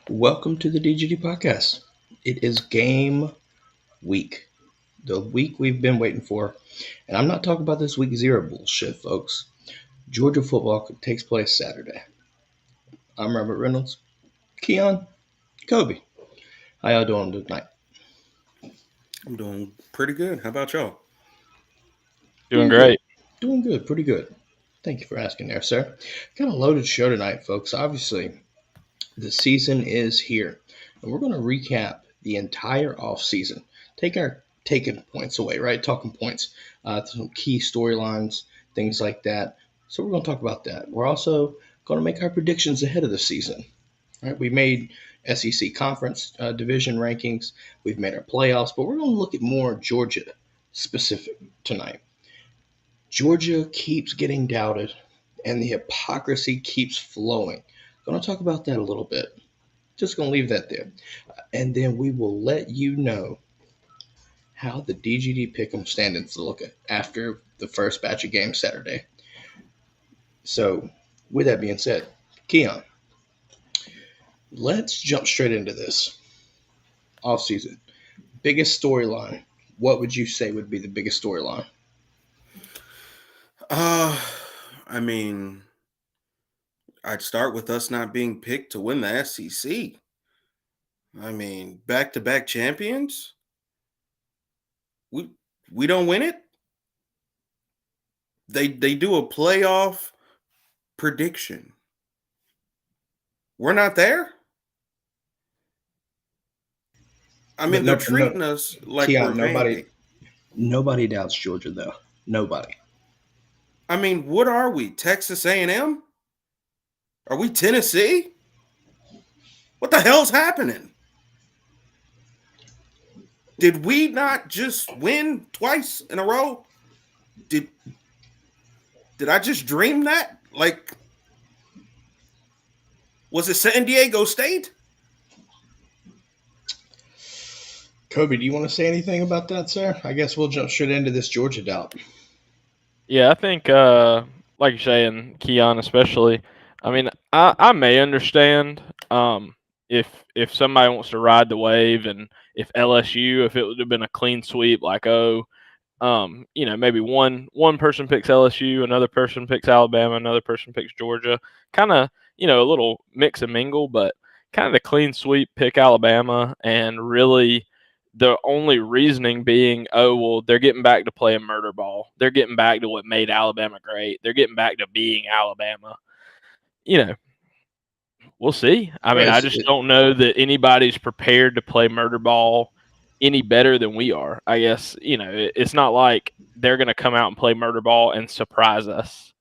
Welcome to the DGD podcast. It is game week, the week we've been waiting for. And I'm not talking about this week zero bullshit, folks. Georgia football takes place Saturday. I'm Robert Reynolds. Keon, Kobe. How y'all doing tonight? I'm doing pretty good. How about y'all? Doing great. Doing good, pretty good. Thank you for asking there, sir. Got a loaded show tonight, folks. Obviously, the season is here, and we're going to recap the entire offseason. Taking points away, right? Talking points, some key storylines, things like that. So we're going to talk about that. We're also going to make our predictions ahead of the season. Right? We made SEC conference division rankings. We've made our playoffs, but we're going to look at more Georgia specific tonight. Georgia keeps getting doubted, and the hypocrisy keeps flowing. Going to talk about that a little bit. Just going to leave that there. And then we will let you know how the DGD Pick'em standings look after the first batch of games Saturday. So, with that being said, Keon, let's jump straight into this offseason. Biggest storyline. What would you say would be the biggest storyline? I mean, I'd start with us not being picked to win the SEC. I mean, back-to-back champions. We don't win it. They do a playoff prediction. We're not there. I mean, they're treating us like Keon, we're nobody doubts Georgia, though. Nobody. I mean, what are we? Texas A&M? Are we Tennessee? What the hell's happening? Did we not just win twice in a row? Did I just dream that? Like, was it San Diego State? Kobe, do you want to say anything about that, sir? I guess we'll jump straight into this Georgia doubt. Yeah, I think, like you're saying, Keon especially, I mean, I may understand if somebody wants to ride the wave, and if LSU, if it would have been a clean sweep, like, maybe one person picks LSU, another person picks Alabama, another person picks Georgia, kind of, a little mix and mingle, but kind of the clean sweep, pick Alabama, and really the only reasoning being, they're getting back to playing murder ball. They're getting back to what made Alabama great. They're getting back to being Alabama. We'll see. I mean, I just don't know that anybody's prepared to play murder ball any better than we are. I guess, it's not like they're going to come out and play murder ball and surprise us.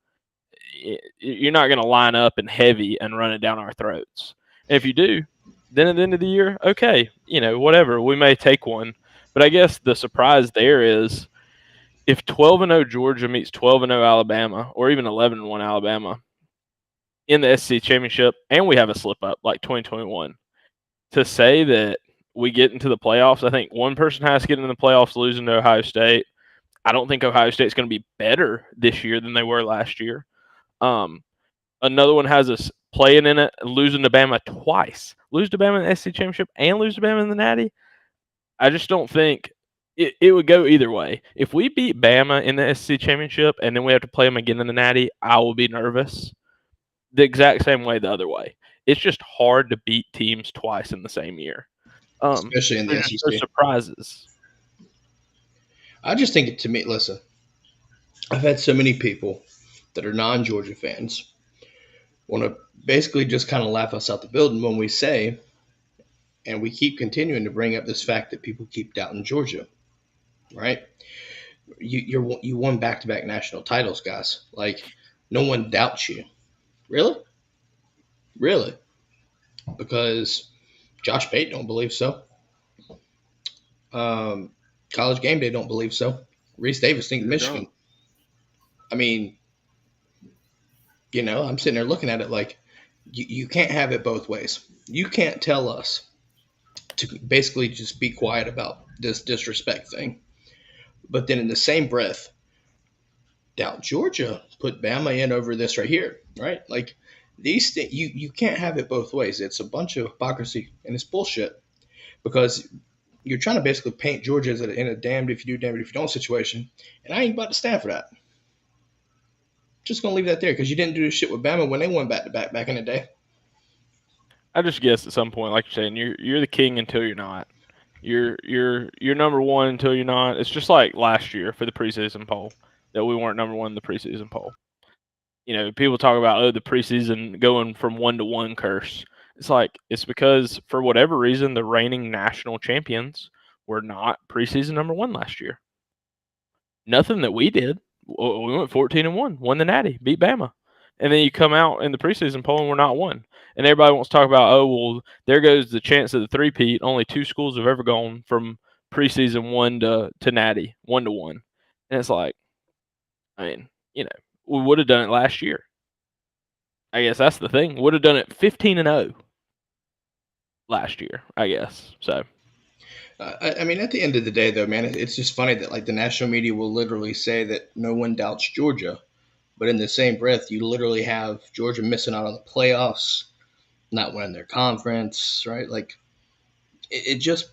You're not going to line up and heavy and run it down our throats. And if you do, then at the end of the year, okay, whatever, we may take one. But I guess the surprise there is if 12-0 Georgia meets 12-0 Alabama, or even 11-1 Alabama in the SEC championship, and we have a slip up like 2021, to say that we get into the playoffs, I think one person has to get into the playoffs losing to Ohio State. I don't think Ohio State's going to be better this year than they were last year. Another one has us playing in it, losing to Bama twice. Lose to Bama in the SEC championship and lose to Bama in the Natty. I just don't think it would go either way. If we beat Bama in the SEC championship and then we have to play them again in the Natty, I will be nervous. The exact same way the other way. It's just hard to beat teams twice in the same year. Especially in the there's SEC. no surprises. I just think to me, listen, I've had so many people that are non-Georgia fans want to basically just kind of laugh us out the building when we say, and we keep continuing to bring up this fact that people keep doubting Georgia, right? You won back-to-back national titles, guys. Like, no one doubts you. Really? Really? Because Josh Pate don't believe so. College Game Day don't believe so. Reese Davis think Michigan. I mean, I'm sitting there looking at it like you can't have it both ways. You can't tell us to basically just be quiet about this disrespect thing, but then in the same breath, doubt Georgia, put Bama in over this right here, right? Like these things, you can't have it both ways. It's a bunch of hypocrisy and it's bullshit because you're trying to basically paint Georgia as in a damned if you do, damned if you don't situation, and I ain't about to stand for that. Just gonna leave that there because you didn't do this shit with Bama when they went back to back in the day. I just guess at some point, like you're saying, you're the king until you're not. You're number one until you're not. It's just like last year for the preseason poll that we weren't number one in the preseason poll. People talk about the preseason going from 1-1 curse. It's like it's because for whatever reason the reigning national champions were not preseason number one last year. Nothing that we did. We went 14-1, won the Natty, beat Bama, and then you come out in the preseason poll and we're not one. And everybody wants to talk about, there goes the chance of the three-peat. Only two schools have ever gone from preseason 1 to Natty, 1-1. And it's like, we would have done it last year. I guess that's the thing. Would have done it 15-0 last year, I guess. So. I mean, at the end of the day, though, man, it's just funny that like the national media will literally say that no one doubts Georgia, but in the same breath, you literally have Georgia missing out on the playoffs, not winning their conference, right? Like, it just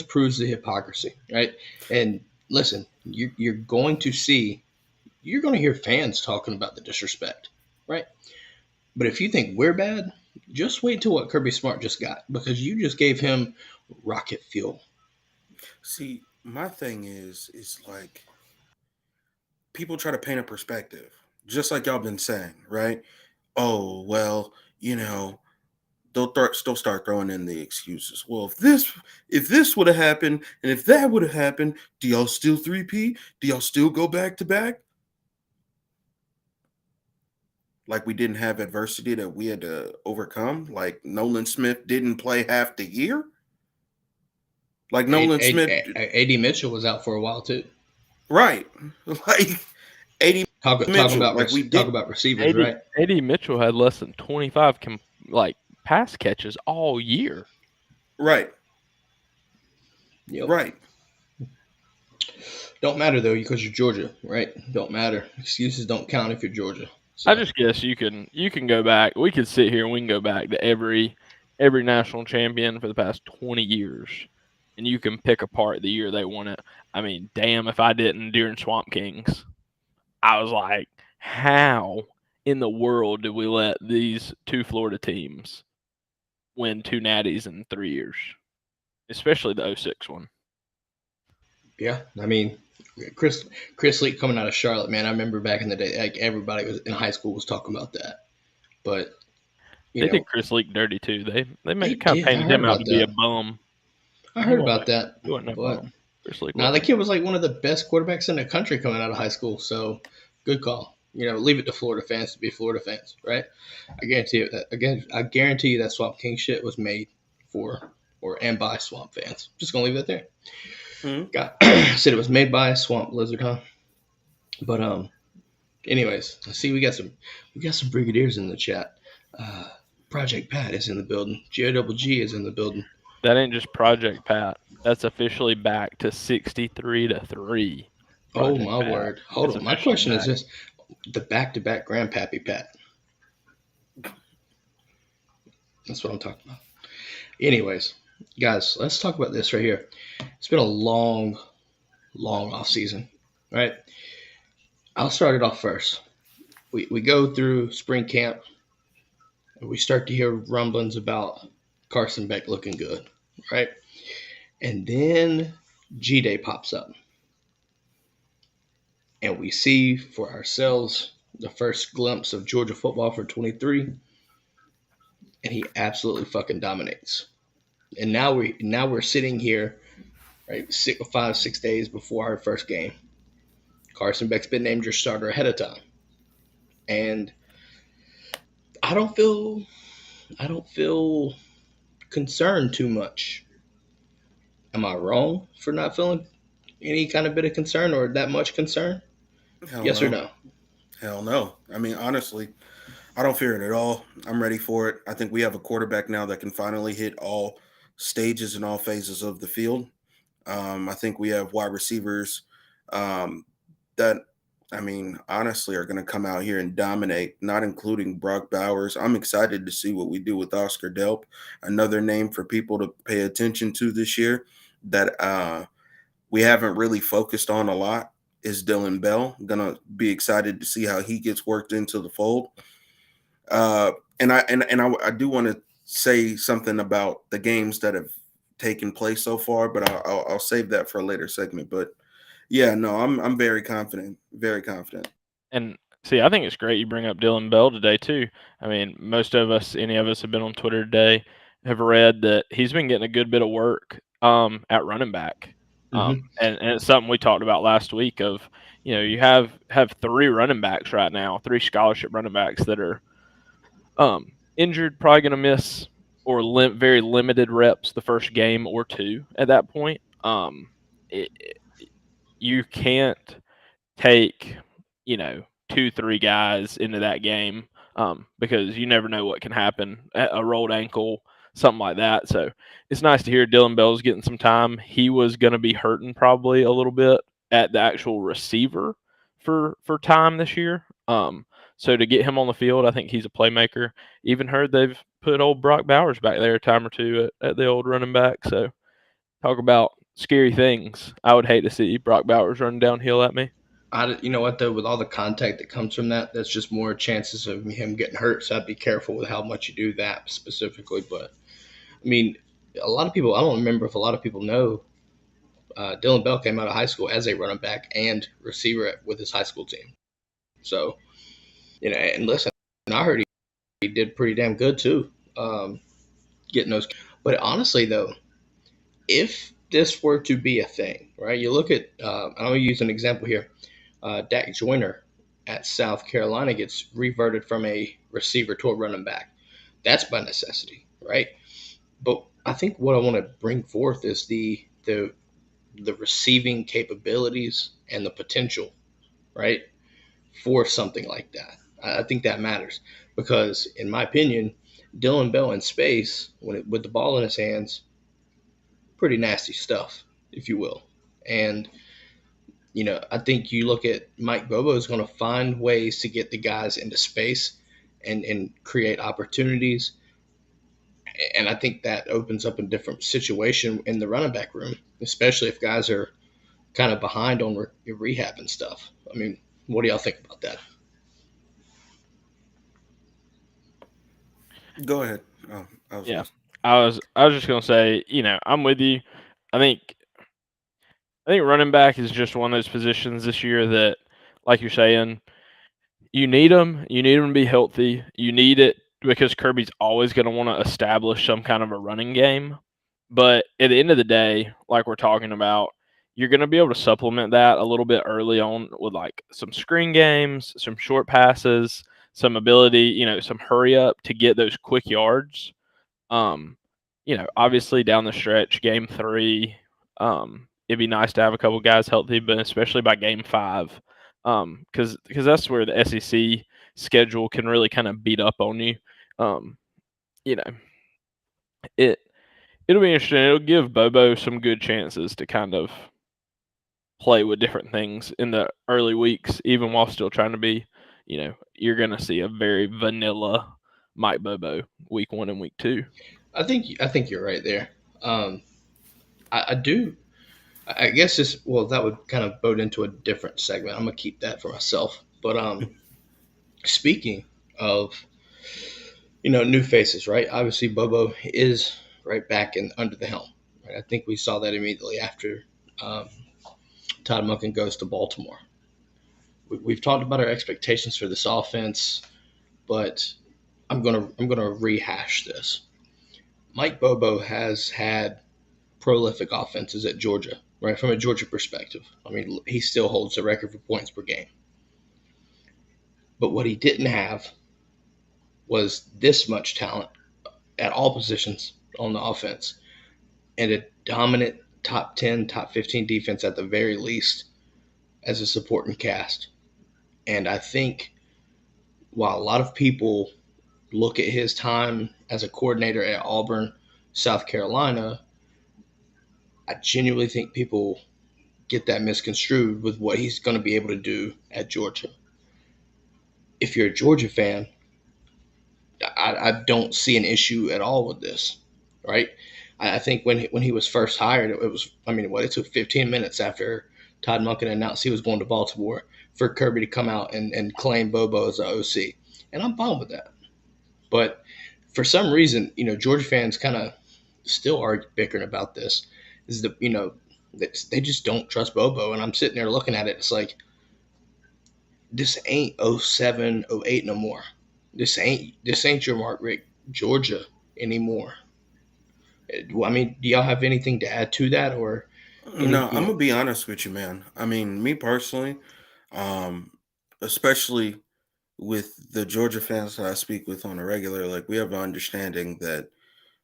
proves the hypocrisy, right? And listen, you're going to hear fans talking about the disrespect, right? But if you think we're bad, just wait till what Kirby Smart just got because you just gave him rocket fuel. See, my thing is like people try to paint a perspective, just like y'all been saying, right? Oh, well, they'll start throwing in the excuses. Well, if this would have happened and if that would have happened, do y'all still 3P? Do y'all still go back to back? Like we didn't have adversity that we had to overcome? Like Nolan Smith didn't play half the year? Like Nolan Smith. A.D. Mitchell was out for a while too. Right. Like A.D. Mitchell. Talk about receivers, right? A.D. Mitchell had less than 25 pass catches all year. Right. Yep. Right. Don't matter though because you're Georgia, right? Don't matter. Excuses don't count if you're Georgia. So. I just guess you can go back. We could sit here and we can go back to every national champion for the past 20 years. And you can pick apart the year they won it. I mean, damn, if I didn't during Swamp Kings. I was like, how in the world did we let these two Florida teams win two natties in 3 years? Especially the 06 one. Yeah, I mean, Chris Leak coming out of Charlotte, man, I remember back in the day, like everybody was in high school was talking about that. But they did Chris Leak dirty too. They kind of painted him out to be a bum. I heard about that, He wasn't no but bum. Chris Leak nah, the wasn't. kid was like one of the best quarterbacks in the country coming out of high school. So good call. Leave it to Florida fans to be Florida fans, right? I guarantee you that. Again, I guarantee you that Swamp King shit was made for or and by Swamp fans. Just gonna leave it there. Got said it was made by Swamp Lizard, huh? But anyways, I see we got some brigadiers in the chat. Project Pat is in the building. G is in the building. That ain't just Project Pat. That's officially back to 63-3. Oh Project my Pat. word! Hold It's on. My officially question is back. this: the back-to-back Grandpappy Pat. That's what I'm talking about. Anyways, guys, let's talk about this right here. It's been a long off season, right? I'll start it off first. We go through spring camp, and we start to hear rumblings about Carson Beck looking good, right? And then G Day pops up, and we see for ourselves the first glimpse of Georgia football for 23, and he absolutely fucking dominates. And now we're sitting here, right, 6 days before our first game. Carson Beck's been named your starter ahead of time, and I don't feel concerned too much. Am I wrong for not feeling any kind of bit of concern or that much concern? Hell Yes or no. no? Hell no. I mean, honestly, I don't fear it at all. I'm ready for it. I think we have a quarterback now that can finally hit all stages and all phases of the field. I think we have wide receivers um, that, I mean, honestly, are going to come out here and dominate, not including Brock Bowers. I'm excited to see what we do with Oscar Delp, another name for people to pay attention to this year that we haven't really focused on a lot is Dylan Bell. I'm gonna be excited to see how he gets worked into the fold. And I do want to say something about the games that have taken place so far, but I'll save that for a later segment. But yeah, no, I'm very confident, very confident. And see, I think it's great you bring up Dylan Bell today too. I mean, most of us, any of us, have been on Twitter today, have read that he's been getting a good bit of work at running back. And it's something we talked about last week. Of you have 3 running backs right now, 3 scholarship running backs that are injured, probably going to miss or very limited reps the first game or 2 at that point. You can't take 2-3 guys into that game because you never know what can happen, a rolled ankle, something like that. So it's nice to hear Dylan Bell's getting some time. He was going to be hurting probably a little bit at the actual receiver for time this year. So to get him on the field, I think he's a playmaker. Even heard they've put old Brock Bowers back there a time or two at the old running back. So talk about scary things. I would hate to see Brock Bowers running downhill at me. You know what though? With all the contact that comes from that, that's just more chances of him getting hurt. So I'd be careful with how much you do that specifically. But I mean, a lot of people. I don't remember if a lot of people know. Dylan Bell came out of high school as a running back and receiver with his high school team. So and listen, I heard he did pretty damn good too, getting those. But honestly, though, if this were to be a thing, right? You look at. I'm gonna use an example here. Dak Joyner at South Carolina gets reverted from a receiver to a running back. That's by necessity, right? But I think what I want to bring forth is the receiving capabilities and the potential, right, for something like that. I think that matters because, in my opinion, Dylan Bell in space with the ball in his hands, pretty nasty stuff, if you will, and I think you look at Mike Bobo is going to find ways to get the guys into space and create opportunities. And I think that opens up a different situation in the running back room, especially if guys are kind of behind on rehab and stuff. I mean, what do y'all think about that? Go ahead. Yeah, I was just gonna say, I'm with you. I think running back is just one of those positions this year that, like you're saying, you need them. You need them to be healthy. You need it because Kirby's always going to want to establish some kind of a running game. But at the end of the day, like we're talking about, you're going to be able to supplement that a little bit early on with like some screen games, some short passes, some ability, some hurry up to get those quick yards. Um, obviously down the stretch, game 3, it'd be nice to have a couple guys healthy, but especially by game 5, because that's where the SEC schedule can really kind of beat up on you. You know, it it'll be interesting. It'll give Bobo some good chances to kind of play with different things in the early weeks, even while still trying to be, you're going to see a very vanilla Mike Bobo week 1 and week 2. I think you're right there. Um, I do. I guess this. Well, that would kind of bode into a different segment. I'm gonna keep that for myself. But speaking of new faces, right? Obviously, Bobo is right back in under the helm. Right? I think we saw that immediately after um, Todd Monken goes to Baltimore. We've talked about our expectations for this offense, but I'm gonna rehash this. Mike Bobo has had prolific offenses at Georgia, right? From a Georgia perspective, I mean, he still holds the record for points per game. But what he didn't have was this much talent at all positions on the offense and a dominant top 10, top 15 defense at the very least as a supporting cast. And I think while a lot of people look at his time as a coordinator at Auburn, South Carolina, I genuinely think people get that misconstrued with what he's going to be able to do at Georgia. If you're a Georgia fan, I don't see an issue at all with this, right? I think when he was first hired, it was, I mean, it took 15 minutes after Todd Monken announced he was going to Baltimore for Kirby to come out and claim Bobo as the OC. And I'm fine with that. But for some reason, Georgia fans kind of still are bickering about this. Is they just don't trust Bobo. And I'm sitting there looking at it. It's like, this ain't 07, 08 no more. This ain't your Mark Richt Georgia anymore. I mean, do y'all have anything to add to that, or No, I'm gonna be honest with you, man. I mean, me personally, um, especially with the Georgia fans that I speak with on a regular, like we have an understanding that,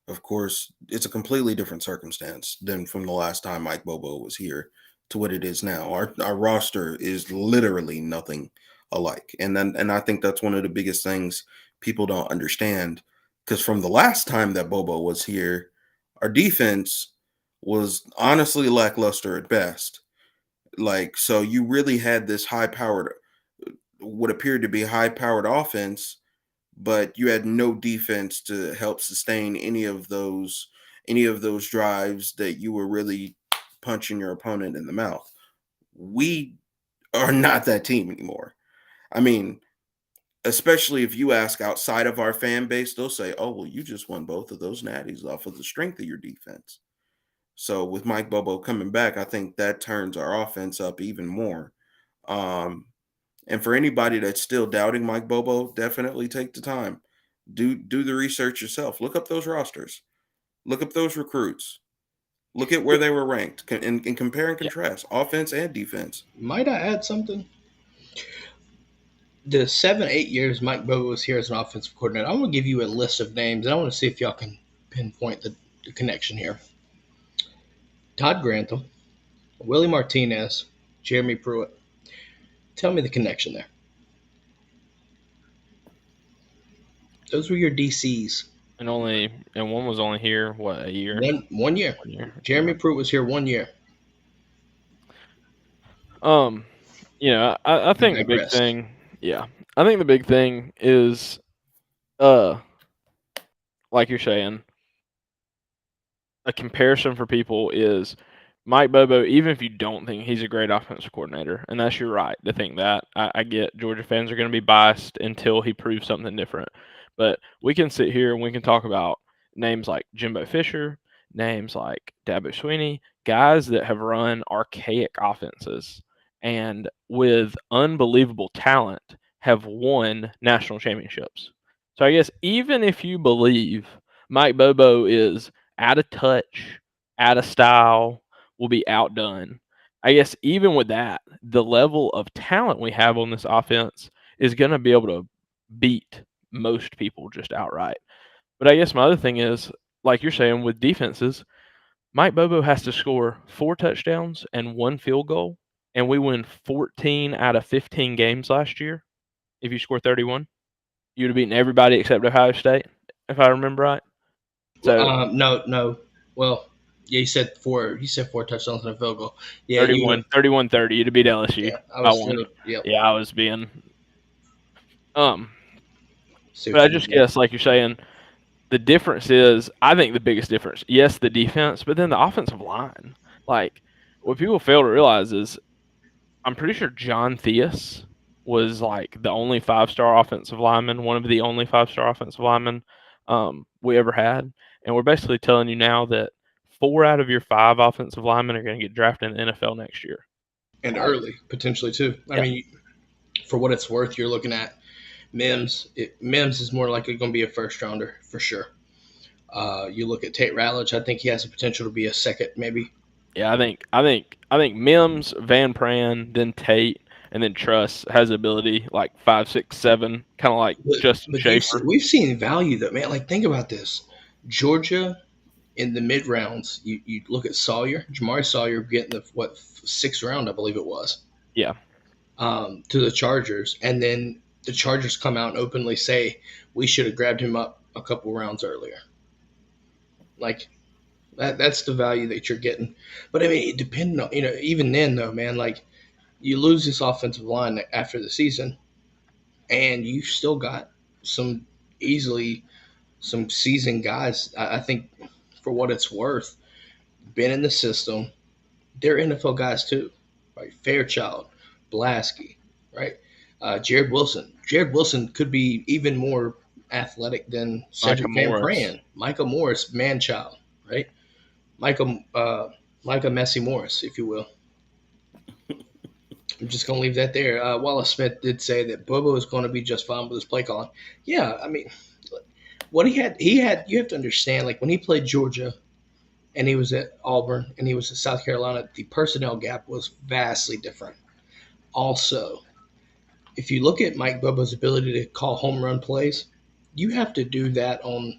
of course, it's a completely different circumstance than from the last time Mike Bobo was here to what it is now. Our roster is literally nothing alike, and I think that's one of the biggest things people don't understand. Because from the last time that Bobo was here, our defense was honestly lackluster at best. Like, so you really had this high powered, what appeared to be high powered offense, but you had no defense to help sustain any of those drives that you were really punching your opponent in the mouth. We are not that team anymore. I mean, especially if you ask outside of our fan base, they'll say, "Oh, well, you just won both of those natties off of the strength of your defense." So with Mike Bobo coming back, I think that turns our offense up even more. Um, and for anybody that's still doubting Mike Bobo, definitely take the time. Do the research yourself. Look up those rosters. Look up those recruits. Look at where they were ranked and compare and Yeah. contrast offense and defense. might I add something? The 7, 8 years Mike Bobo was here as an offensive coordinator, I'm going to give you a list of names, and I want to see if y'all can pinpoint the connection here. Todd Grantham, Willie Martinez, Jeremy Pruitt. Tell me the connection there. Those were your DCs. And one was only here a year. One year. 1 year. Jeremy Pruitt was here 1 year. I think the big thing, I think the big thing is, like you're saying, a comparison for people is Mike Bobo. Even if you don't think he's a great offensive coordinator, and that's your right to think that, I get Georgia fans are going to be biased until he proves something different. But we can sit here and we can talk about names like Jimbo Fisher, names like Dabo Sweeney, guys that have run archaic offenses and with unbelievable talent have won national championships. So I guess even if you believe Mike Bobo is add a touch, add a style, we'll be outdone. I guess even with that, the level of talent we have on this offense is going to be able to beat most people just outright. But I guess my other thing is, like you're saying, with defenses, Mike Bobo has to score 4 touchdowns and 1 field goal, and we win 14 out of 15 games last year. If you score 31, you'd have beaten everybody except Ohio State, if I remember right. So No. Well, yeah, you said four. You said 4 touchdowns and a field goal. Yeah, 31-30, you'd have beat LSU Yeah, I by was one. Yep. Yeah, I was being See but what I you just did there. guess, like you're saying, the difference is, I think the biggest difference, yes, the defense, but then the offensive line. Like, what people fail to realize is, I'm pretty sure John Theus was like the only 5-star offensive lineman, one of the only 5-star offensive linemen we ever had. And we're basically telling you now that 4 out of your 5 offensive linemen are going to get drafted in the NFL next year. And Like, early, potentially too. I yeah. mean, for what it's worth, you're looking at Mims. Mims is more likely going to be a first rounder for sure. You look at Tate Ratledge. I think he has the potential to be a second, maybe. Yeah, I think Mims, Van Pran, then Tate, and then Truss has the ability like 5, 6, 7, kind of like Justin But Schaefer. we've seen value though, man. Like think about this: Georgia in the mid rounds. You look at Sawyer, Jamari Sawyer getting the 6th round, I believe it was. Yeah. To the Chargers, and then the Chargers come out and openly say we should have grabbed him up a couple rounds earlier. Like that's the value that you're getting. But I mean, depending on even then though, man, like you lose this offensive line after the season, and you still got some easily some seasoned guys. I think for what it's worth, been in the system. They're NFL guys too, right? Fairchild, Blasky, right? Jared Wilson. Jared Wilson could be even more athletic than Micah Cedric Van Morris. Pran. Micah Morris, man child, right? Micah Messi Morris, if you will. I'm just going to leave that there. Wallace Smith did say that Bobo is going to be just fine with his play calling. Yeah, I mean, what he had, you have to understand, like when he played Georgia and he was at Auburn and he was at South Carolina, the personnel gap was vastly different. Also, if you look at Mike Bobo's ability to call home run plays, you have to do that on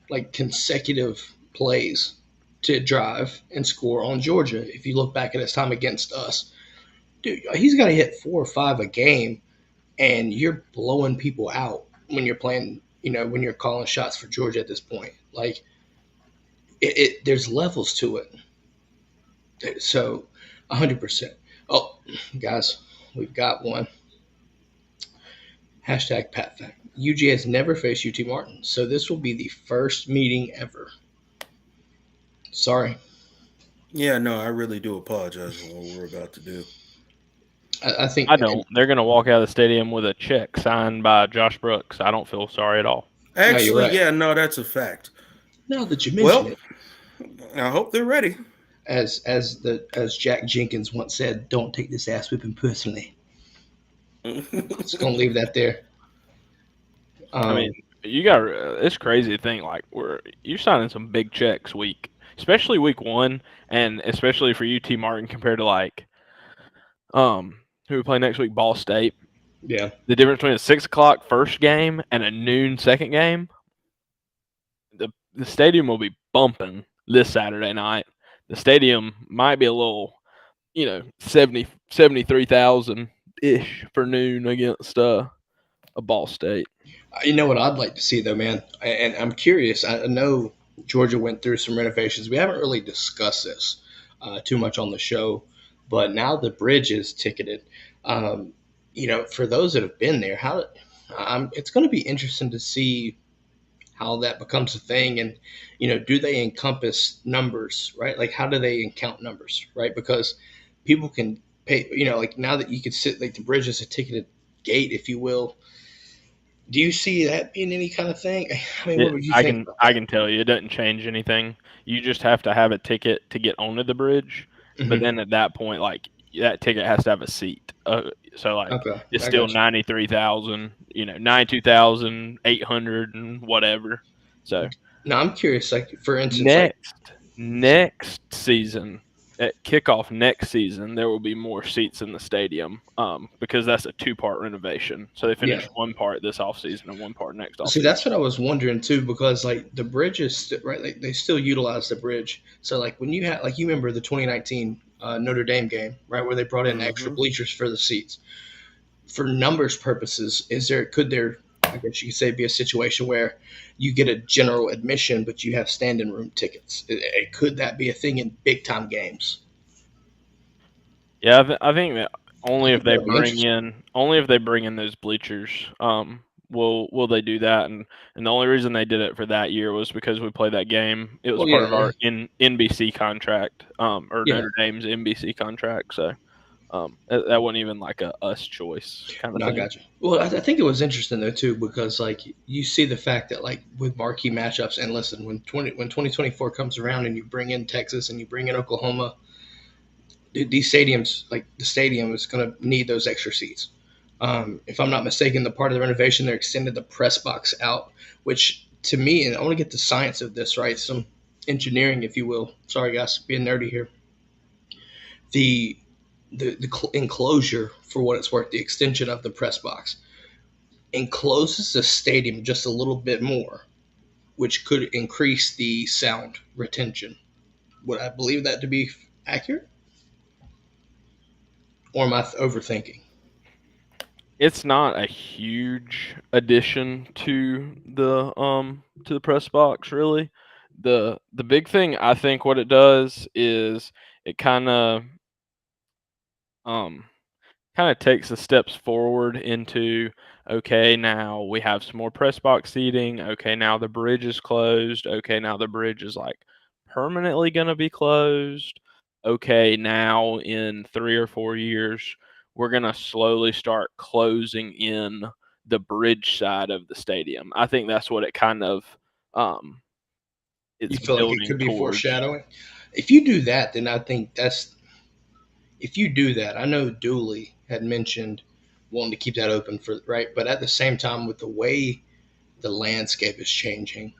like consecutive plays to drive and score on Georgia. If you look back at his time against us, dude, he's got to hit 4 or 5 a game, and you're blowing people out when you're playing. When you're calling shots for Georgia at this point, like there's levels to it. So, 100%. Oh, guys, we've got one. Hashtag PatFact. UG has never faced UT Martin, so this will be the first meeting ever. Sorry. Yeah, no, I really do apologize for what we're about to do. I think I don't. They're going to walk out of the stadium with a check signed by Josh Brooks. I don't feel sorry at all. Actually, you're right. yeah, no, that's a fact. Now that you mention Well, it, I hope they're ready. as Jack Jenkins once said, "Don't take this ass whipping personally." Just gonna leave that there. I mean, you got it's crazy to think like you're signing some big checks especially week 1, and especially for UT Martin compared to like who we play next week, Ball State. Yeah. The difference between a 6 o'clock first game and a noon second game, the stadium will be bumping this Saturday night. The stadium might be a little, 73,000 ish for noon against a Ball State. You know what I'd like to see though, man, and I'm curious. I know Georgia went through some renovations. We haven't really discussed this too much on the show, but now the bridge is ticketed. For those that have been there, it's going to be interesting to see how that becomes a thing, and do they encompass numbers, right? Like how do they count numbers, right? Because people can pay, like now that you can sit, like the bridge is a ticketed gate, if you will. Do you see that being any kind of thing? I mean, what would you think? I can tell you, it doesn't change anything. You just have to have a ticket to get onto the bridge, but then at that point, like that ticket has to have a seat. So like Okay, it's still 93,000, 92,800 and whatever. So Now I'm curious, like for instance, like Next season, at kickoff next season, there will be more seats in the stadium because that's a two-part renovation. So they yeah. finished one part this offseason and one part next See, offseason. that's what I was wondering too, because like the bridge is right, like they still utilize the bridge. So like when you had, like you remember the 2019 Notre Dame game, right, where they brought in extra Mm-hmm. bleachers for the seats. For numbers purposes, could there, I guess you could say, be a situation where you get a general admission, but you have standing room tickets? Could that be a thing in big time games? Yeah, I think that I think that would be interesting. only if they bring in those bleachers, will they do that. And the only reason they did it for that year was because we played that game. It was Well, part of yeah, our NBC contract, or yeah. Notre Dame's NBC contract. So that wasn't even like a us choice kind of No, I thing. got you. Well, I think it was interesting though too, because like you see the fact that like with marquee matchups, and listen, when 2024 comes around and you bring in Texas and you bring in Oklahoma, these stadiums, like the stadium is going to need those extra seats. If I'm not mistaken, the part of the renovation they extended the press box out, which to me, and I want to get the science of this right, some engineering, if you will. Sorry, guys, being nerdy here. The enclosure, for what it's worth, the extension of the press box encloses the stadium just a little bit more, which could increase the sound retention. Would I believe that to be accurate, or am I overthinking? It's not a huge addition to the press box really. The big thing I think what it does is it um kind of takes the steps forward into, okay, now we have some more press box seating. Okay, now the bridge is closed. Okay, now the bridge is like permanently going to be closed. Okay, now in 3 or 4 years, we're going to slowly start closing in the bridge side of the stadium. I think that's what it kind of um, You it's feel like it building could be towards. foreshadowing? If you do that, then I think that's if you do that. I know Dooley had mentioned wanting to keep that open for right, but at the same time, with the way the landscape is changing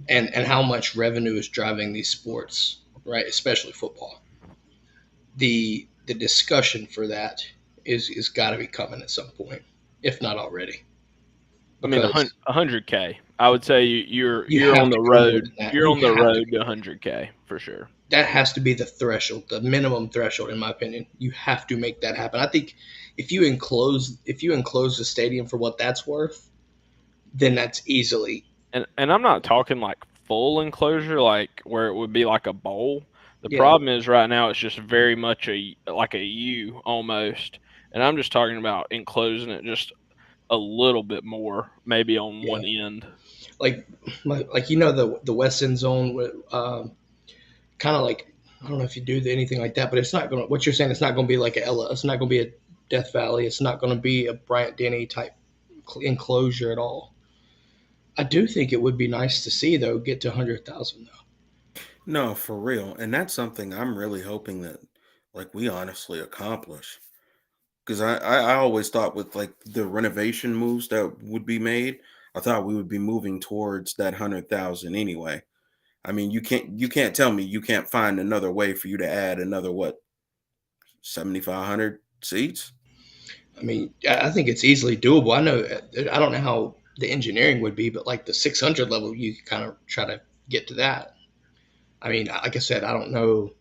and how much revenue is driving these sports, right, especially football, the discussion for that is got to be coming at some point, if not already, I mean, because 100K. I would say you you're have on to the go more road. than that. You're You on the have to road go to more. 100K for sure. That has to be the threshold, the minimum threshold, in my opinion. You have to make that happen. I think if you enclose the stadium for what that's worth, then that's easily And I'm not talking like full enclosure, like where it would be like a bowl. The yeah, problem is right now it's just very much like a U almost, and I'm just talking about enclosing it just a little bit more, maybe on yeah. one end. Like like the West End Zone, kind of like I don't know if you do anything like that, but it's not going to. What you're saying, it's not going to be like a Ella. It's not going to be a Death Valley. It's not going to be a Bryant Denny type enclosure at all. I do think it would be nice to see though get to 100,000 though. No, for real. And that's something I'm really hoping that like we honestly accomplish. Because I always thought with like the renovation moves that would be made, I thought we would be moving towards that 100,000 anyway. I mean, you can't tell me you can't find another way for you to add another what 7,500 seats. I mean, I think it's easily doable. I know I don't know how the engineering would be, but like the 600 level, you kind of try to get to that. I mean, like I said, I don't know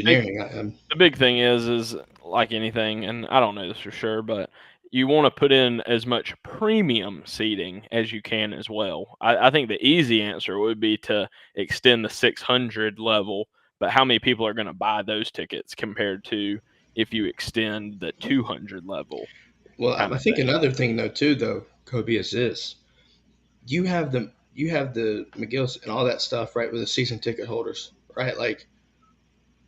Big engineering. The big thing is like anything, and I don't know this for sure, but you want to put in as much premium seating as you can as well. I think the easy answer would be to extend the 600 level, but how many people are going to buy those tickets compared to if you extend the 200 level Well, kind I of think thing? another thing though too though, Kobe, is this: you have the McGill's and all that stuff right with the season ticket holders, right? Like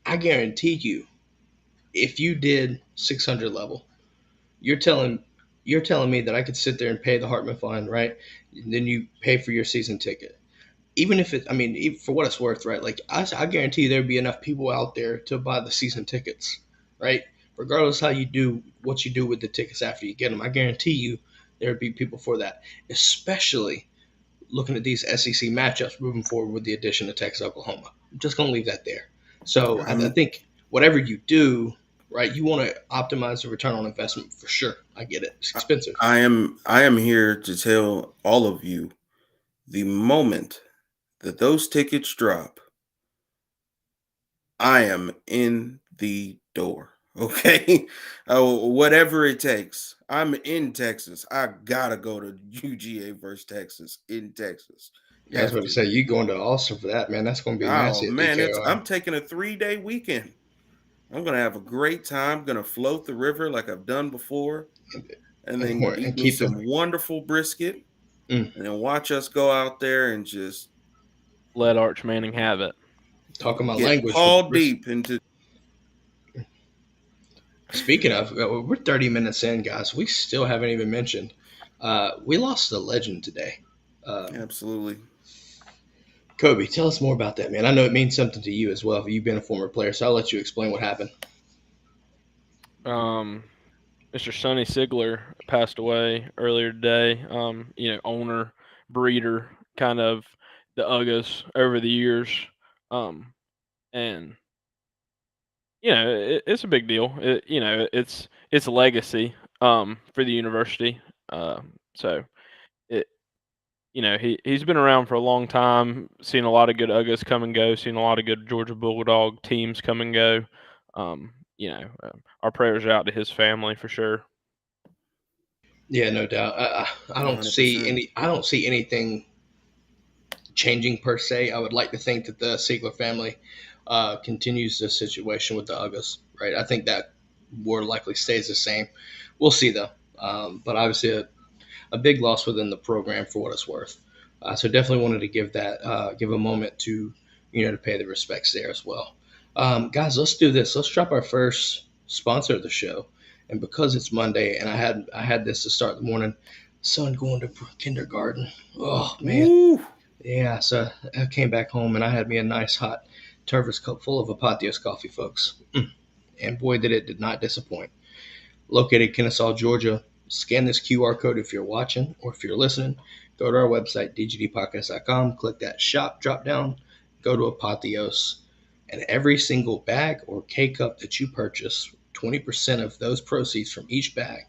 I guarantee you, if you did 600 level, you're telling you're telling me that I could sit there and pay the Hartman fine, right? And then you pay for your season ticket. Even if it, I mean, for what it's worth, right? Like I guarantee you there'd be enough people out there to buy the season tickets, right? Regardless how you do what you do with the tickets after you get them, I guarantee you there'd be people for that. Especially looking at these SEC matchups moving forward with the addition of Texas Oklahoma. I'm just going to leave that there. So I think whatever you do, right, you want to optimize the return on investment for sure. I get it. It's expensive. I am here to tell all of you, the moment that those tickets drop, I am in the door. Okay. Whatever it takes. I'm in Texas. I gotta go to UGA versus Texas in Texas. I was Have about to to. say you going to Austin for that, man. That's going to be Oh nasty at man, DKOI. I'm taking a 3-day weekend. I'm gonna have a great time. Gonna float the river like I've done before, and then And eat me keep the some wonderful brisket, mm, and then watch us go out there and just Let Arch Manning have it. talking my get language with the paw bris- deep into. Speaking of, we're 30 minutes in, guys. We still haven't even mentioned. We lost a legend today. Absolutely. Kobe, tell us more about that, man. I know it means something to you as well. You've been a former player, so I'll let you explain what happened. Mr. Sonny Sigler passed away earlier today. Owner, breeder, kind of the Ugas over the years. And it's a big deal. It's a legacy for the university. So it he's been around for a long time, seen a lot of good Ugas come and go, seen a lot of good Georgia Bulldog teams come and go. Our prayers are out to his family for sure. Yeah, no doubt. I don't see 100%. any. I don't see anything changing per se. I would like to think that the Siegler family continues this situation with the Ugas, right? I think that more likely stays the same. We'll see though. But obviously a big loss within the program for what it's worth. So definitely wanted to give a moment to to pay the respects there as well. Guys, let's do this. Let's drop our first sponsor of the show. And because it's Monday and I had this to start the morning, son going to kindergarten. Oh man. Woo! Yeah, so I came back home and I had me a nice hot Tervis cup full of Apotheos coffee, folks. And boy, did not disappoint. Located in Kennesaw, Georgia. Scan this QR code if you're watching or if you're listening. Go to our website, dgdpodcast.com. Click that shop drop down. Go to Apotheos. And every single bag or K-cup that you purchase, 20% of those proceeds from each bag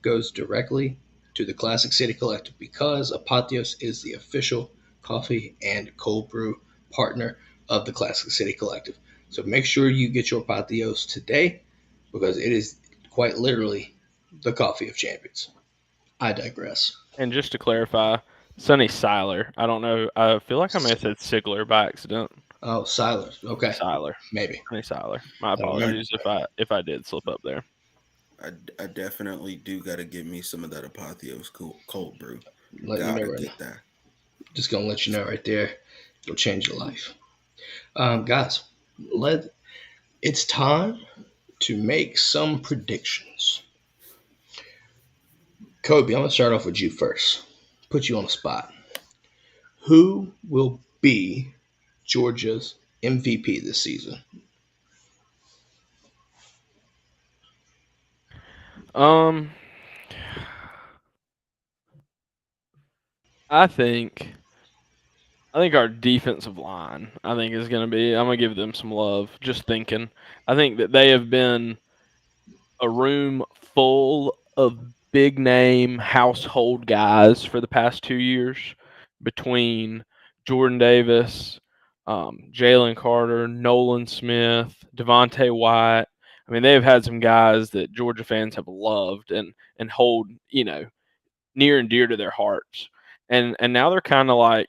goes directly to the Classic City Collective because Apotheos is the official coffee and cold brew partner of the Classic City Collective. So make sure you get your Apotheos today because it is quite literally the coffee of champions. I digress. And just to clarify, Sonny Siler. I don't know. I feel like I may have said Sigler by accident. Oh, Siler. Okay, Siler. maybe. Sonny Siler. My don't remember. apologies if I did slip up there. I definitely do got to get me some of that Apotheos cold brew. Let you know Gotta right get now. that. Just gonna let you know right there. It'll change your life. Guys, it's time to make some predictions. Kobe, I'm gonna start off with you first. Put you on the spot. Who will be Georgia's MVP this season? Um, I think our defensive line, I think, is going to be. I'm going to give them some love. Just thinking, I think that they have been a room full of big name household guys for the past 2 years between Jordan Davis, Jalen Carter, Nolan Smith, Devontae White. I mean, they've had some guys that Georgia fans have loved and hold, near and dear to their hearts. And now they're kind of like,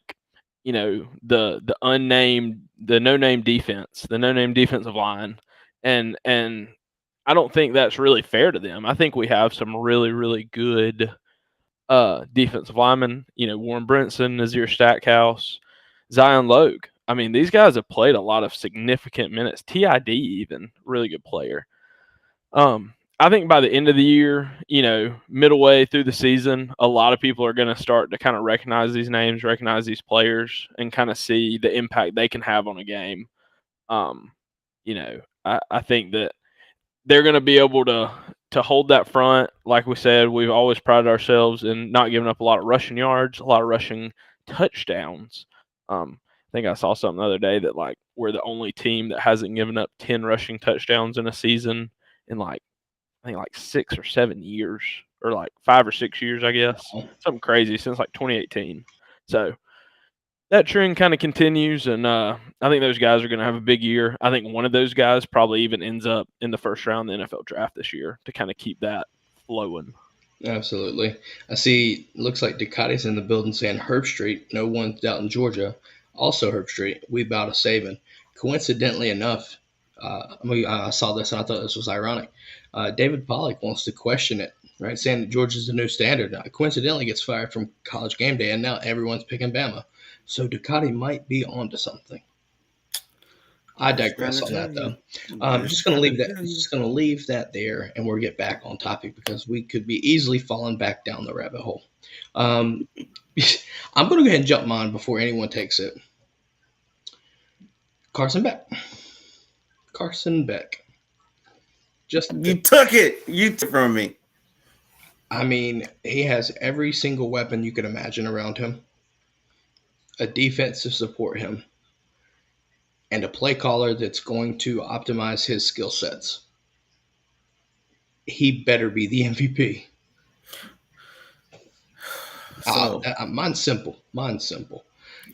the unnamed, the no name defense, the no name defensive line. And I don't think that's really fair to them. I think we have some really, really good defensive linemen, Warren Brinson, Nazir Stackhouse, Zion Logue. I mean, these guys have played a lot of significant minutes. TID even, really good player. I think by the end of the year, middle way through the season, a lot of people are going to start to kind of recognize these names, recognize these players, and kind of see the impact they can have on a game. I think that they're going to be able to hold that front. Like we said, we've always prided ourselves in not giving up a lot of rushing yards, a lot of rushing touchdowns. I think I saw something the other day that like we're the only team that hasn't given up 10 rushing touchdowns in a season in like I think like 6 or 7 years, or like 5 or 6 years, I guess. Something crazy since like 2018. So that trend kind of continues, and I think those guys are going to have a big year. I think one of those guys probably even ends up in the first round of the NFL draft this year to kind of keep that flowing. Absolutely. I see, looks like Ducati's in the building saying Herb Street. No one's out in Georgia. Also Herb Street. We bow to Saban. Coincidentally enough, I saw this and I thought this was ironic. David Pollock wants to question it, right? Saying that Georgia's the new standard. Now, coincidentally gets fired from College Game Day, and now everyone's picking Bama. So Ducati might be onto something. I digress on that though. Just going to leave that. Just going to leave that there, and we'll get back on topic because we could be easily falling back down the rabbit hole. I'm going to go ahead and jump mine before anyone takes it. Carson Beck. Carson Beck. You took it. You took it from me. I mean, he has every single weapon you could imagine around him. A defense to support him. And a play caller that's going to optimize his skill sets. He better be the MVP. So, mine's simple.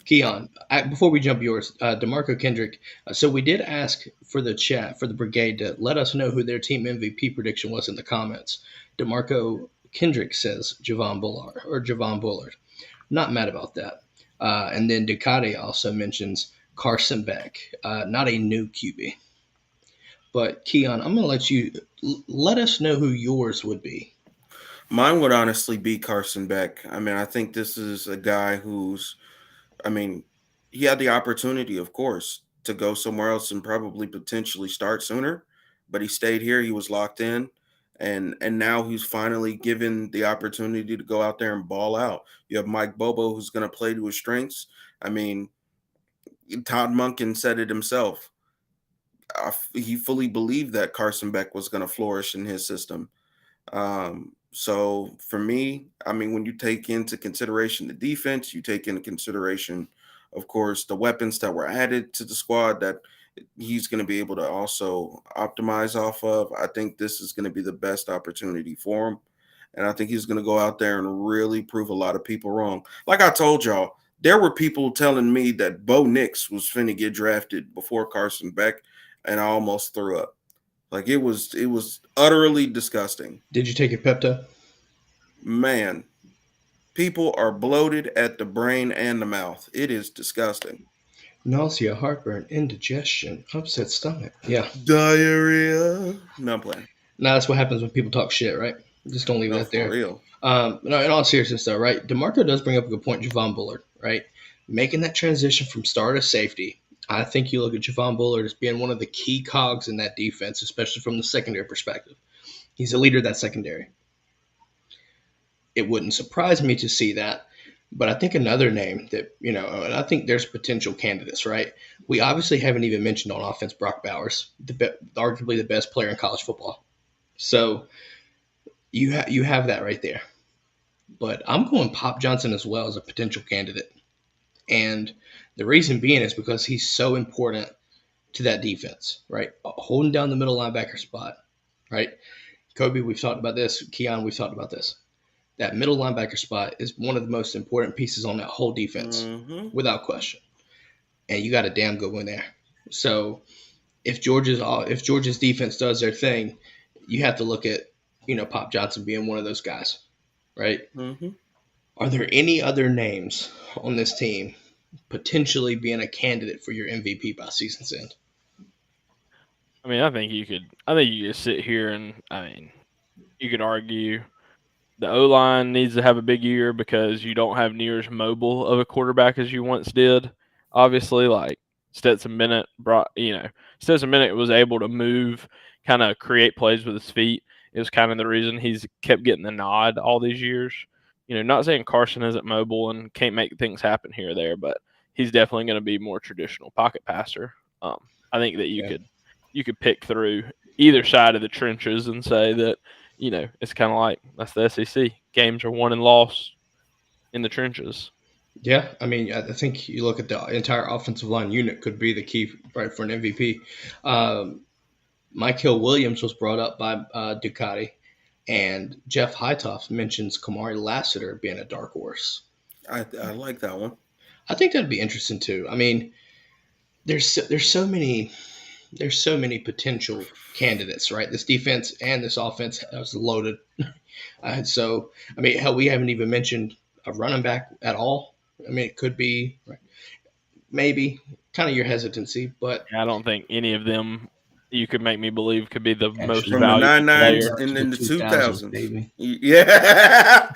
Keon, before we jump yours, DeMarco Kendrick. So we did ask for the chat, for the brigade, to let us know who their team MVP prediction was in the comments. DeMarco Kendrick says Javon Bullard. Not mad about that. And then Ducati also mentions Carson Beck, not a new QB. But Keon, I'm going to let you let us know who yours would be. Mine would honestly be Carson Beck. I mean, I think this is a guy who's, he had the opportunity, of course, to go somewhere else and probably potentially start sooner, but he stayed here. He was locked in, and now he's finally given the opportunity to go out there and ball out. You have Mike Bobo, who's going to play to his strengths. I mean, Todd Monken said it himself. He fully believed that Carson Beck was going to flourish in his system. So for me, I mean, when you take into consideration the defense, you take into consideration, of course, the weapons that were added to the squad that he's going to be able to also optimize off of. I think this is going to be the best opportunity for him. And I think he's going to go out there and really prove a lot of people wrong. Like I told y'all, there were people telling me that Bo Nix was finna get drafted before Carson Beck, and I almost threw up. Like it was utterly disgusting. Did you take your Pepto? Man, people are bloated at the brain and the mouth. It is disgusting. Nausea, heartburn, indigestion, upset stomach. Yeah. Diarrhea. No, I'm playing. No, that's what happens when people talk shit, right? Just don't leave that there. For real. No, in all seriousness, though, right? DeMarco does bring up a good point, Javon Bullard, right? Making that transition from star to safety. I think you look at Javon Bullard as being one of the key cogs in that defense, especially from the secondary perspective. He's a leader of that secondary. It wouldn't surprise me to see that, but I think another name that, and I think there's potential candidates, right? We obviously haven't even mentioned on offense Brock Bowers, arguably the best player in college football. So you have that right there. But I'm going Pop Johnson as well as a potential candidate. And the reason being is because he's so important to that defense, right? Holding down the middle linebacker spot, right? Kobe, we've talked about this. Keon, we've talked about this. That middle linebacker spot is one of the most important pieces on that whole defense, without question. And you got a damn good one there. So if Georgia's defense does their thing, you have to look at, Pop Johnson being one of those guys, right? Mm-hmm. Are there any other names on this team potentially being a candidate for your MVP by season's end? I mean, I think you could sit here and you could argue the O-line needs to have a big year because you don't have near as mobile of a quarterback as you once did. Obviously, like Stetson Bennett was able to move, kind of create plays with his feet. It was kind of the reason he's kept getting the nod all these years. Not saying Carson isn't mobile and can't make things happen here or there, but he's definitely going to be more traditional pocket passer. I think that you could pick through either side of the trenches and say that, it's kind of like that's the SEC. Games are won and lost in the trenches. Yeah, I mean, I think you look at the entire offensive line unit could be the key, right, for an MVP. Um, Michael Williams was brought up by Ducati, and Jeff Hightoft mentions Kamari Lassiter being a dark horse. I like that one. I think that'd be interesting too. I mean, there's so many potential candidates, right? This defense and this offense is loaded. So, I mean, hell, we haven't even mentioned a running back at all. I mean, it could be right, maybe kind of your hesitancy, but I don't think any of them you could make me believe could be the most actually, From the valuable 99s player. to and the then the 2000s, 2000s. baby. Yeah.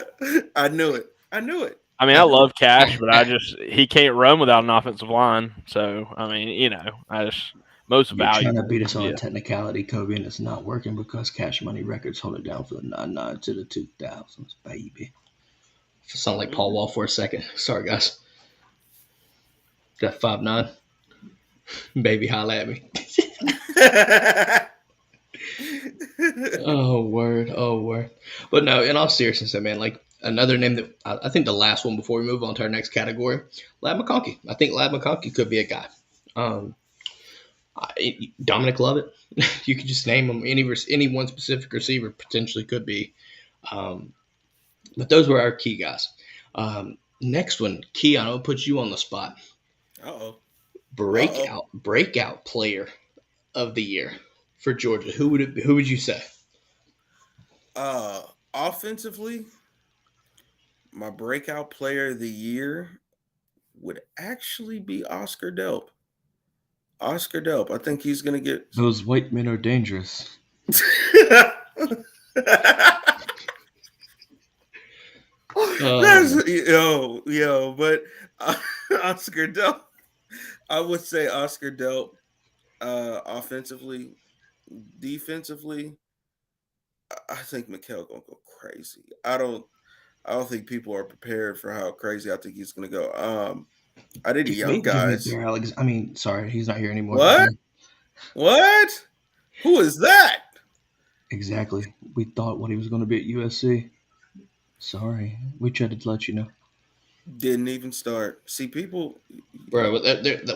I knew it. I knew it. I mean, I love Cash, but he can't run without an offensive line. So, I mean, I just most You're trying to valuable. beat us on a Yeah, technicality, Kobe, and it's not working because Cash Money Records hold it down for the 99 to the 2000s, baby. Sound like Paul Wall for a second. Sorry, guys. That 5'9", baby, holla at me. Oh word, oh word. But no, in all seriousness, man, like another name that I think the last one before we move on to our next category, Lad McConkey. I think Lad McConkey could be a guy. Um, Dominic Lovett. You could just name him. Any one specific receiver potentially could be. Um, but those were our key guys. Next one, Keon, I'll put you on the spot. Uh-oh. Breakout player of the year for Georgia. Who would you say? Offensively, my breakout player of the year would actually be Oscar Delp. Oscar Delp. I think he's going to get. Those white men are dangerous. That's but Oscar Delp. I would say Oscar Delp. Offensively, defensively, I think Mikhail gonna go crazy. I don't think people are prepared for how crazy I think he's gonna go. I did the young Maybe give me guys. Bear Alex. I mean, sorry, he's not here anymore. What? What? Who is that? Exactly. We thought what he was going to be at USC. Sorry, we tried to let you know. Didn't even start. See, people. Bro,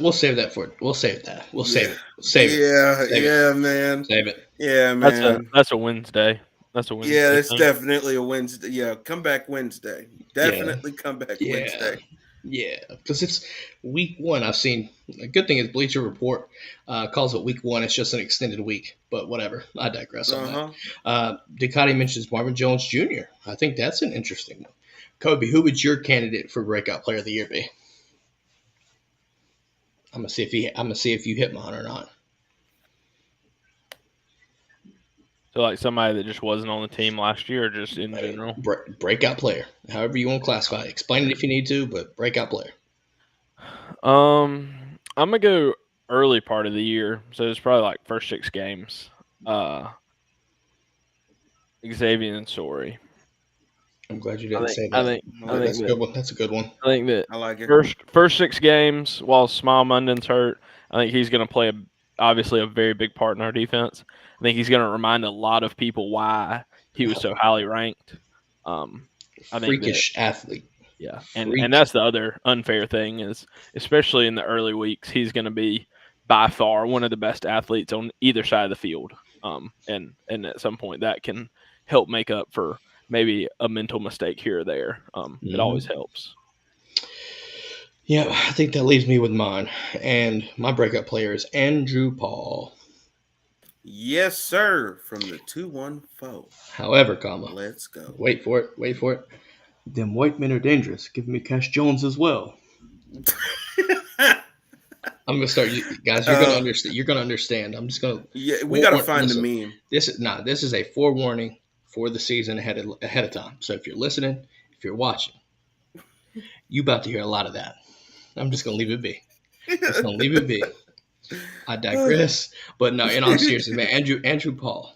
we'll save that for it. We'll save that. We'll save it. Yeah, Save yeah, it. man. Save it. Yeah, man. that's a Wednesday. That's a Wednesday. Yeah, it's thing. definitely a Wednesday. Yeah, come back Wednesday. Definitely come back Yeah. Wednesday. Yeah, because it's week one. I've seen a good thing is Bleacher Report calls it week one. It's just an extended week, but whatever. I digress on that. Ducati mentions Marvin Jones Jr. I think that's an interesting one. Kobe, who would your candidate for breakout player of the year be? I'm gonna see if you hit mine or not. So, like somebody that just wasn't on the team last year, or just in general. Breakout player, however you want to classify it. Explain it if you need to, but breakout player. I'm gonna go early part of the year, so it's probably like first 6 games. Xavier and Sorry. I'm glad you didn't say that. I think that's a good one. That's a good one. I think that I like it. first 6 games, while Smile Munden's hurt, I think he's gonna play obviously a very big part in our defense. I think he's gonna remind a lot of people why he was so highly ranked. I think Freakish athlete. Yeah, and that's the other unfair thing is, especially in the early weeks, he's going to be by far one of the best athletes on either side of the field. And at some point that can help make up for maybe a mental mistake here or there. It always helps. Yeah, I think that leaves me with mine. And my breakout player is Andrew Paul. Yes, sir. From the 214. However, Let's go. Wait for it. Them white men are dangerous. Give me Cash Jones as well. I'm gonna start, guys. You're gonna understand. You're gonna understand. I'm just gonna. Yeah, we gotta find the meme. This is a forewarning for the season ahead of time. So if you're listening, if you're watching, you about to hear a lot of that. I'm just gonna leave it be. I digress. But no, in all seriousness, man, Andrew Paul.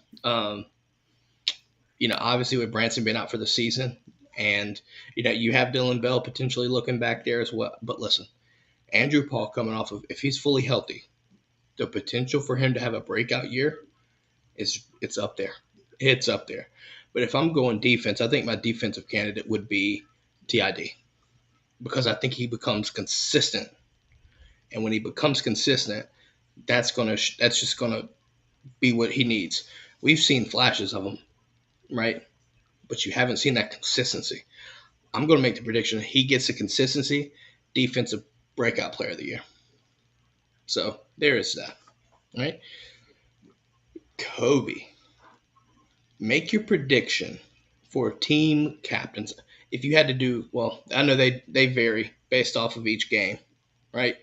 Obviously with Branson being out for the season, and you have Dylan Bell potentially looking back there as well. But listen, Andrew Paul coming off of, if he's fully healthy, the potential for him to have a breakout year it's up there. It's up there. But if I'm going defense, I think my defensive candidate would be TID. because I think he becomes consistent. And when he becomes consistent, that's just gonna be what he needs. We've seen flashes of him, right? But you haven't seen that consistency. I'm gonna make the prediction he gets the consistency, defensive breakout player of the year. So there is that. Right? Kobe. Make your prediction for team captains. If you had to do, well, I know they vary based off of each game, right?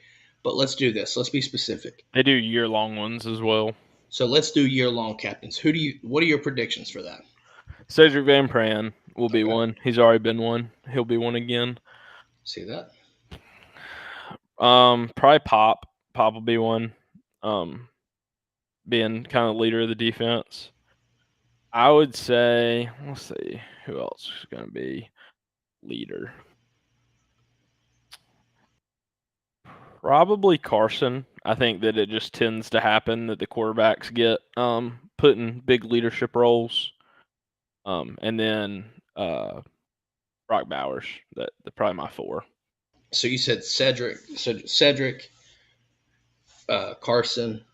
But let's do this. Let's be specific. They do year-long ones as well. So let's do year-long captains. What are your predictions for that? Cedric Van Pran will be Okay. one. He's already been one. He'll be one again. See that? Probably Pop. Pop will be one. Being kind of leader of the defense. I would say, let's see, who else is going to be leader? Probably Carson. I think that it just tends to happen that the quarterbacks get put in big leadership roles. And then Brock Bowers. That's probably my four. So you said Cedric, Carson,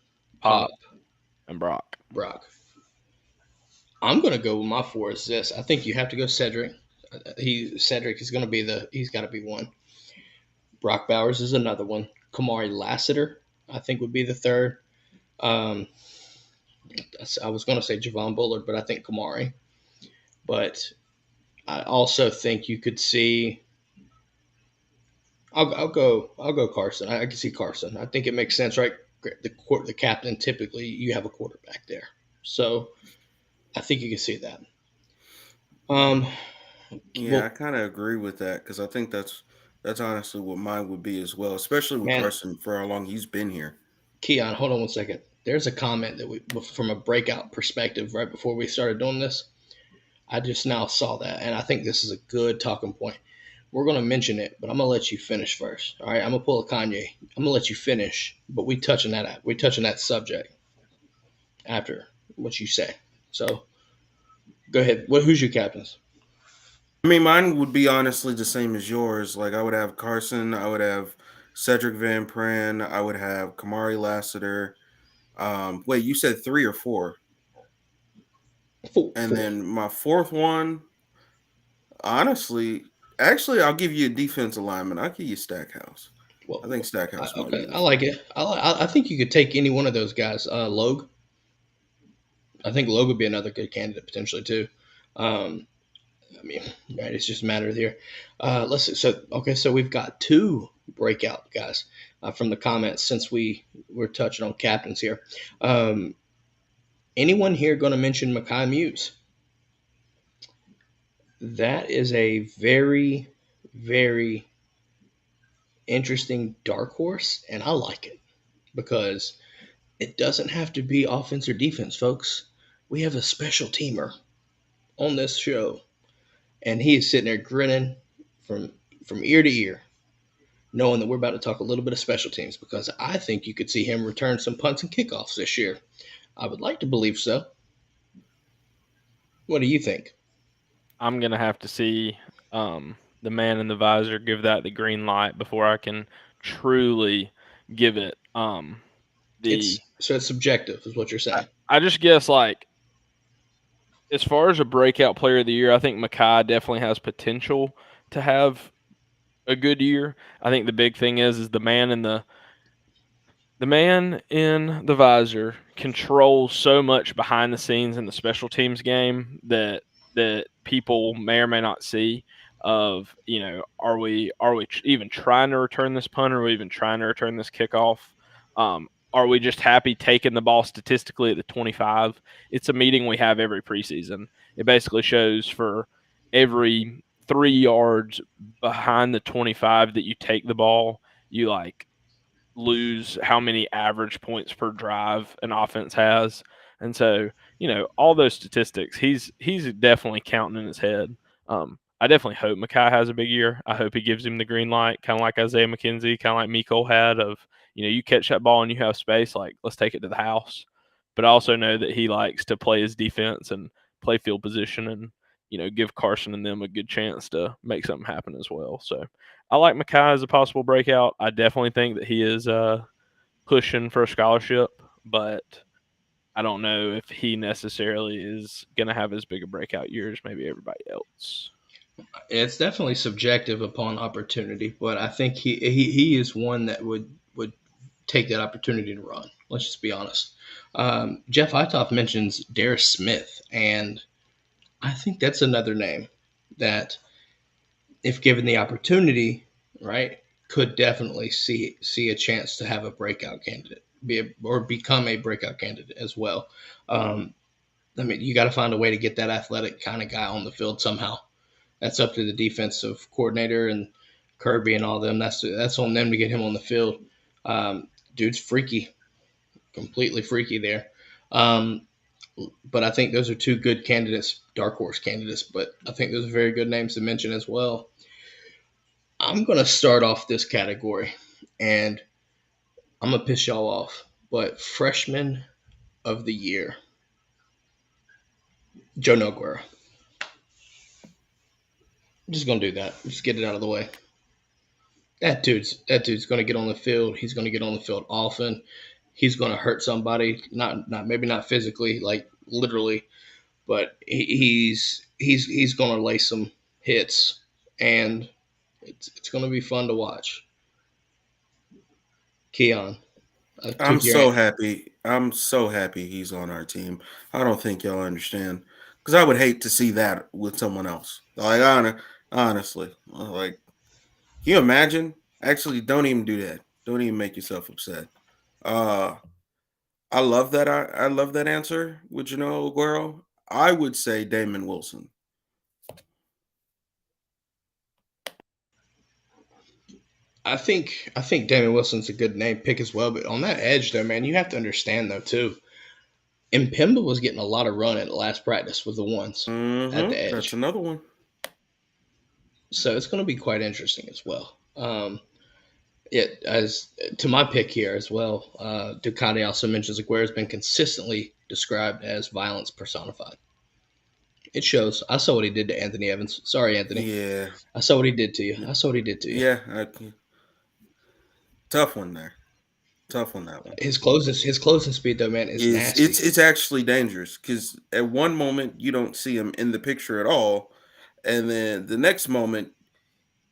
Pop, and Brock. I'm going to go with my four is this. I think you have to go Cedric. Cedric is going to be he's got to be one. Brock Bowers is another one. Kamari Lassiter, I think, would be the third. I was going to say Javon Bullard, but I think Kamari. But I also think you could see. I'll go Carson. I can see Carson. I think it makes sense, right? The captain, typically you have a quarterback there, so I think you can see that. Yeah, I kind of agree with that because I think that's honestly what mine would be as well, especially with Carson for how long he's been here. Keon, hold on one second. There's a comment that from a breakout perspective right before we started doing this. I just now saw that, and I think this is a good talking point. We're going to mention it, but I'm going to let you finish first. All right, I'm going to pull a Kanye. I'm going to let you finish, but we touching that subject after what you say. So go ahead. Who's your captains? I mean, mine would be honestly the same as yours. Like I would have Carson, I would have Cedric Van Pran, I would have Kamari Lassiter. Wait, you said 3 or 4? Four. Then my fourth one, honestly, actually, I'll give you a defensive lineman. I'll give you Stackhouse. I think Stackhouse. Okay, I like it. I think you could take any one of those guys. Logue. I think Logue would be another good candidate potentially too. I mean, right? It's just a matter of here. Let's see. So we've got 2 breakout guys from the comments since we're touching on captains here. Anyone here going to mention Mekhi Muse? That is a very, very interesting dark horse, and I like it because it doesn't have to be offense or defense, folks. We have a special teamer on this show, and he is sitting there grinning from ear to ear, knowing that we're about to talk a little bit of special teams because I think you could see him return some punts and kickoffs this year. I would like to believe so. What do you think? I'm going to have to see the man in the visor give that the green light before I can truly give it so it's subjective is what you're saying. I just guess, like, as far as a breakout player of the year, I think Mekhi definitely has potential to have a good year. I think the big thing is the man in the visor controls so much behind the scenes in the special teams game that people may or may not see. Of, are we even trying to return this punt, or are we even trying to return this kickoff? Are we just happy taking the ball statistically at the 25? It's a meeting we have every preseason. It basically shows for every 3 yards behind the 25 that you take the ball, you lose how many average points per drive an offense has. And so, all those statistics, he's definitely counting in his head. I definitely hope Mekhi has a big year. I hope he gives him the green light, kind of like Isaiah McKenzie, kind of like Miko had of, you catch that ball and you have space, let's take it to the house. But I also know that he likes to play his defense and play field position and, give Carson and them a good chance to make something happen as well. So I like Mackay as a possible breakout. I definitely think that he is pushing for a scholarship, but I don't know if he necessarily is going to have as big a breakout year as maybe everybody else. It's definitely subjective upon opportunity, but I think he is one that would take that opportunity to run. Let's just be honest. Jeff Itoff mentions Darius Smith, and I think that's another name that, if given the opportunity, right, could definitely see a chance to have a breakout candidate, or become a breakout candidate as well. I mean, you got to find a way to get that athletic kind of guy on the field somehow. That's up to the defensive coordinator and Kirby and all them. That's on them to get him on the field. Dude's freaky, completely freaky there. But I think those are two good candidates, dark horse candidates. But I think those are very good names to mention as well. I'm going to start off this category, and I'm going to piss y'all off. But freshman of the year, Joe Noguera. I'm just going to do that. Just get it out of the way. That dude's going to get on the field. He's going to get on the field often. He's going to hurt somebody, not maybe not physically, like literally, but he's going to lay some hits, and it's going to be fun to watch. Keon, I'm so happy. I'm so happy he's on our team. I don't think y'all understand, because I would hate to see that with someone else. Like honestly, like, can you imagine? Actually, don't even do that. Don't even make yourself upset. Uh, I love that. I love that answer with Janelle Aguero. I would say Damon Wilson. I think Damon Wilson's a good name pick as well, but on that edge though, man, you have to understand though too. Impemba was getting a lot of run at the last practice with the ones at the edge. That's another one. So it's going to be quite interesting as well. As to my pick here as well, Ducati also mentions Aguero has been consistently described as violence personified. It shows. I saw what he did to Anthony Evans. Sorry, Anthony. Yeah. I saw what he did to you. Yeah. Tough one there. Tough on that one. His closing speed though, man, is nasty. It's actually dangerous, because at one moment you don't see him in the picture at all, and then the next moment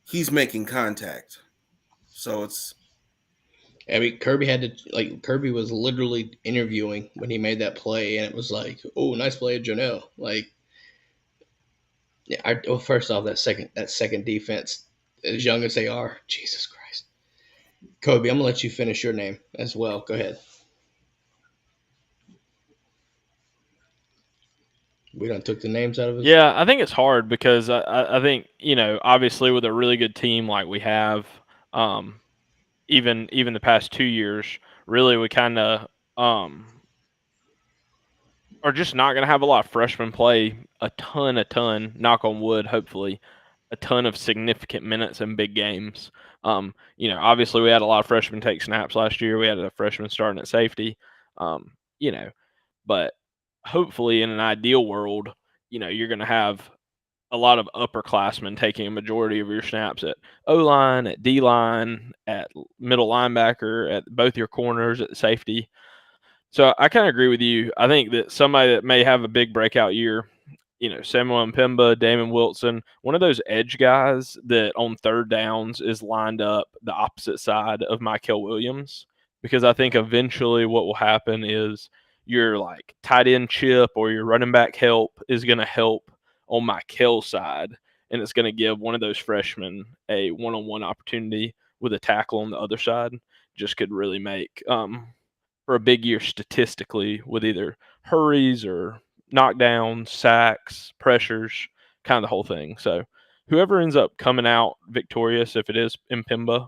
he's making contact. So it's. I mean, Kirby was literally interviewing when he made that play, and it was like, "Oh, nice play, Janelle." Like, yeah. First off, that second defense, as young as they are, Jesus Christ. Kobe, I'm gonna let you finish your name as well. Go ahead. We done took the names out of it. Yeah, I think it's hard because I think, obviously with a really good team like we have, even the past 2 years, really we kind of are just not going to have a lot of freshmen play a ton, knock on wood, hopefully, a ton of significant minutes in big games. Obviously we had a lot of freshmen take snaps last year. We had a freshman starting at safety, but hopefully in an ideal world, you're going to have a lot of upperclassmen taking a majority of your snaps at O-line, at D-line, at middle linebacker, at both your corners, at safety. So I kind of agree with you. I think that somebody that may have a big breakout year, Samuel Mpemba, Damon Wilson, one of those edge guys that on third downs is lined up the opposite side of Michael Williams, because I think eventually what will happen is your like tight end chip or your running back help is going to help on Michael's side, and it's going to give one of those freshmen a one-on-one opportunity with a tackle on the other side. Just could really make for a big year statistically with either hurries or knockdowns, sacks, pressures, kind of the whole thing. So whoever ends up coming out victorious, if it is Mpemba,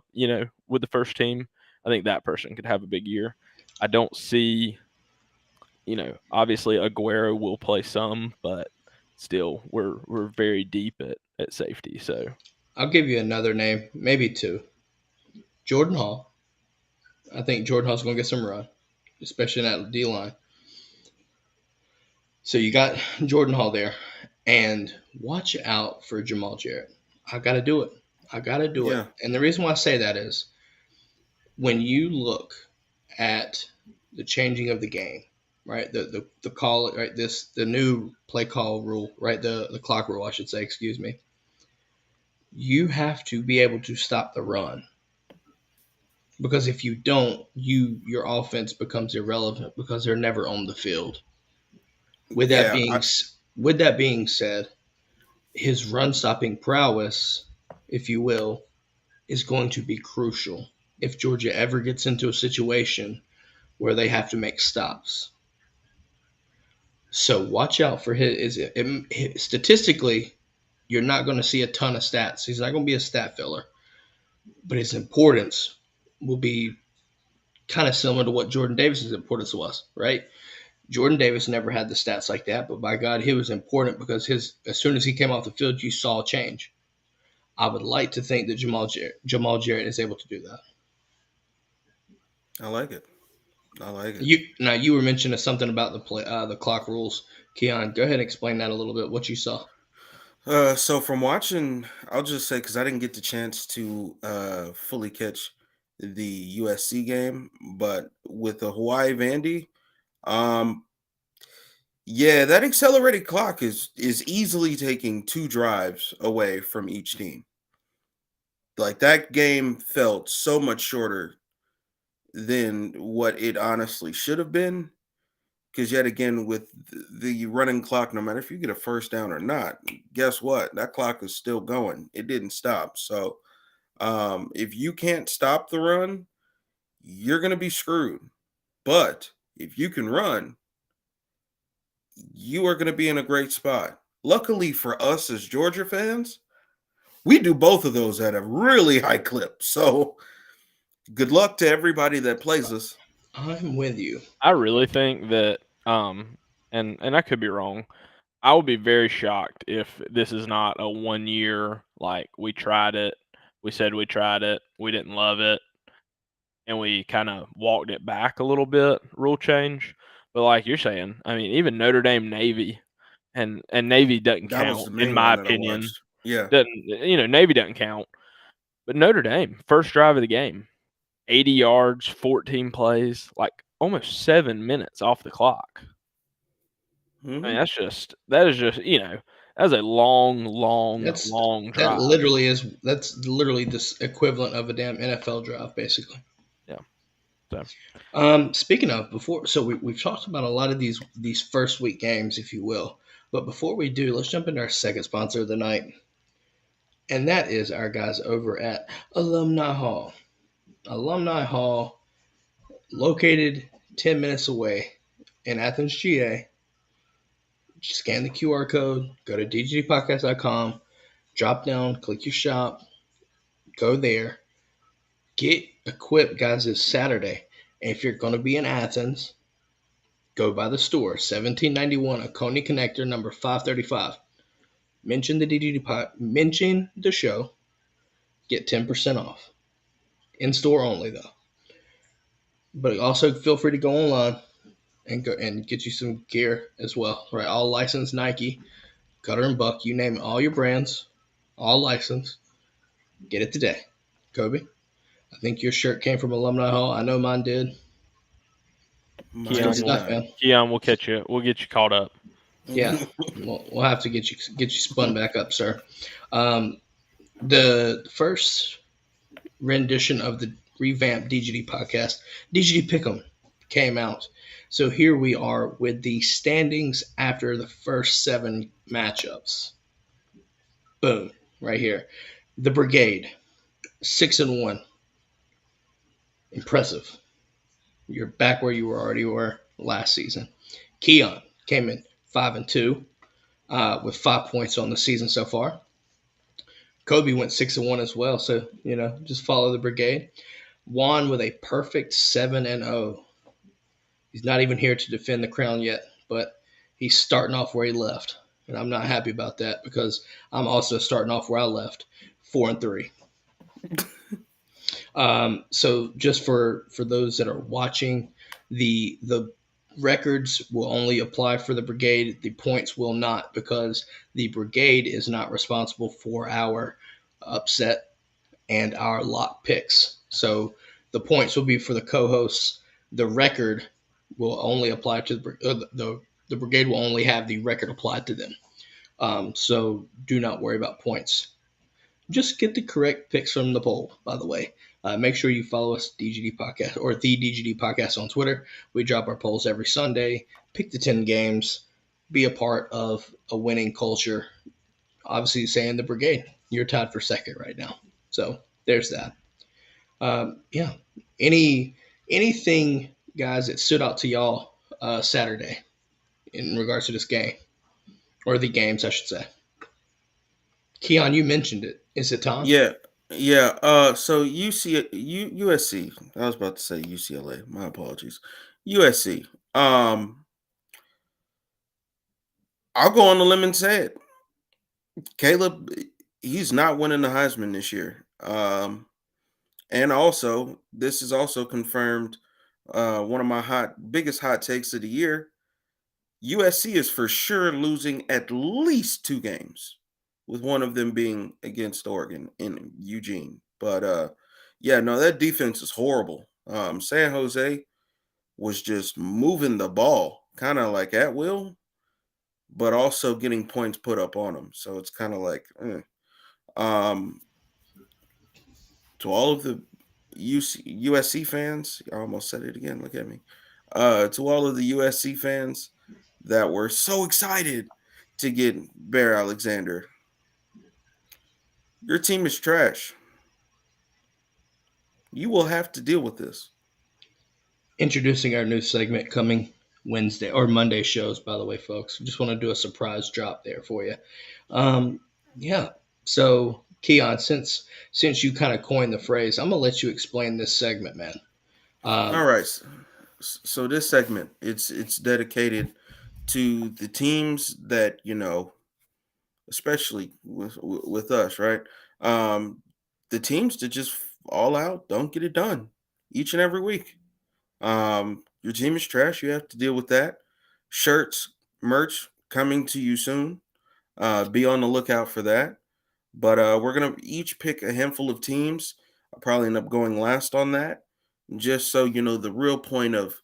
with the first team, I think that person could have a big year. I don't see, obviously Aguero will play some, but still we're very deep at safety. So I'll give you another name, maybe two. Jordan Hall. I think Jordan Hall's going to get some run, especially in that D-line. So you got Jordan Hall there, and watch out for Jamal Jarrett. I got to do it. I got to do it. Yeah. And the reason why I say that is when you look at the changing of the game, right? The call, right? The new play call rule, right? The clock rule, I should say, excuse me. You have to be able to stop the run. Because if you don't, your offense becomes irrelevant because they're never on the field. With that Yeah. being with that being said, his run stopping prowess, if you will, is going to be crucial if Georgia ever gets into a situation where they have to make stops. So watch out for statistically, you're not going to see a ton of stats. He's not going to be a stat filler, but his importance will be kind of similar to what Jordan Davis's importance was, right? Jordan Davis never had the stats like that, but by God, he was important because as soon as he came off the field, you saw a change. I would like to think that Jamal Jarrett is able to do that. I like it. I like it. You were mentioning something about the clock rules. Keon, go ahead and explain that a little bit. What you saw. So from watching, I'll just say because I didn't get the chance to fully catch the USC game, but with the Hawaii Vandy, um, yeah, that accelerated clock is easily taking 2 drives away from each team. Like that game felt so much shorter than what it honestly should have been. Because yet again, with the running clock, no matter if you get a first down or not, guess what? That clock is still going. It didn't stop. So if you can't stop the run, you're going to be screwed. But if you can run, you are going to be in a great spot. Luckily for us as Georgia fans, we do both of those at a really high clip. So good luck to everybody that plays us. I'm with you. I really think that, and I could be wrong. I would be very shocked if this is not a 1 year, like, we tried it, we said we tried it, we didn't love it, and we kind of walked it back a little bit, rule change. But like you're saying, I mean, even Notre Dame Navy, and Navy doesn't That was count the in main my one that I opinion. watched. Yeah. Doesn't, Navy doesn't count. But Notre Dame, first drive of the game, 80 yards, 14 plays, like almost 7 minutes off the clock. I mean, Mhm. that is just, that's a long, long, long drive. That's literally the equivalent of a damn NFL drive, basically. Yeah. So. Speaking of we've talked about a lot of these first week games, if you will. But before we do, let's jump into our second sponsor of the night, and that is our guys over at Alumni Hall. Alumni Hall, located 10 minutes away in Athens, GA. Scan the QR code, go to dgdpodcast.com, drop down, click your shop, go there, get equipped, guys. It's Saturday. And if you're going to be in Athens, go by the store, 1791 Oconee Connector, number 535. Mention the DGD pod, mention the show, get 10% off. In store only, though. But also feel free to go online and go and get you some gear as well. Right, all licensed Nike, Cutter and Buck, you name it, all your brands, all licensed. Get it today. Kobe, I think your shirt came from Alumni Hall. I know mine did. Keon, we'll catch you. We'll get you caught up. Yeah, we'll have to get you spun back up, sir. The first rendition of the revamped DGD podcast, DGD Pick'em, came out. So here we are with the standings after the first 7 matchups. Boom, right here. The Brigade, 6-1. Impressive. You're back where you already were last season. Keon came in 5-2 with 5 points on the season so far. Kobe went 6-1 as well, so just follow the Brigade. Juan with a perfect 7-0. He's not even here to defend the crown yet, but he's starting off where he left, and I'm not happy about that because I'm also starting off where I left, 4-3. So just for those that are watching, the records will only apply for the Brigade. The points will not, because the Brigade is not responsible for our upset and our lock picks. So the points will be for the co-hosts. The record will only apply to the brigade will only have the record applied to them. So do not worry about points. Just get the correct picks from the poll, by the way. Make sure you follow us, DGD Podcast, or the DGD Podcast on Twitter. We drop our polls every Sunday. Pick the 10 games. Be a part of a winning culture. Obviously, saying the brigade, you're tied for second right now. So there's that. Yeah. Anything, guys, that stood out to y'all Saturday in regards to this game, or the games, I should say? Keon, you mentioned it. Is it Tom? Yeah, yeah. So USC. I was about to say UCLA. My apologies. USC. I'll go on the limb and say it. Caleb, he's not winning the Heisman this year. And also, this is also confirmed. One of my biggest hot takes of the year. USC is for sure losing at least 2 games, with one of them being against Oregon in Eugene. But yeah, no, that defense is horrible. San Jose was just moving the ball, kind of like at will, but also getting points put up on them. So it's kind of like, to all of the USC fans, I almost said it again. Look at me. To all of the USC fans that were so excited to get Bear Alexander, your team is trash. You will have to deal with this. Introducing our new segment coming Wednesday or Monday shows, by the way, folks. Just want to do a surprise drop there for you. Yeah. So, Keon, since you kind of coined the phrase, I'm gonna let you explain this segment, man. All right. So this segment, it's dedicated to the teams that, especially with us, right? The teams that just all out don't get it done each and every week. Your team is trash. You have to deal with that. Shirts, merch coming to you soon. Be on the lookout for that. But we're gonna each pick a handful of teams. I'll probably end up going last on that, just so you know the real point of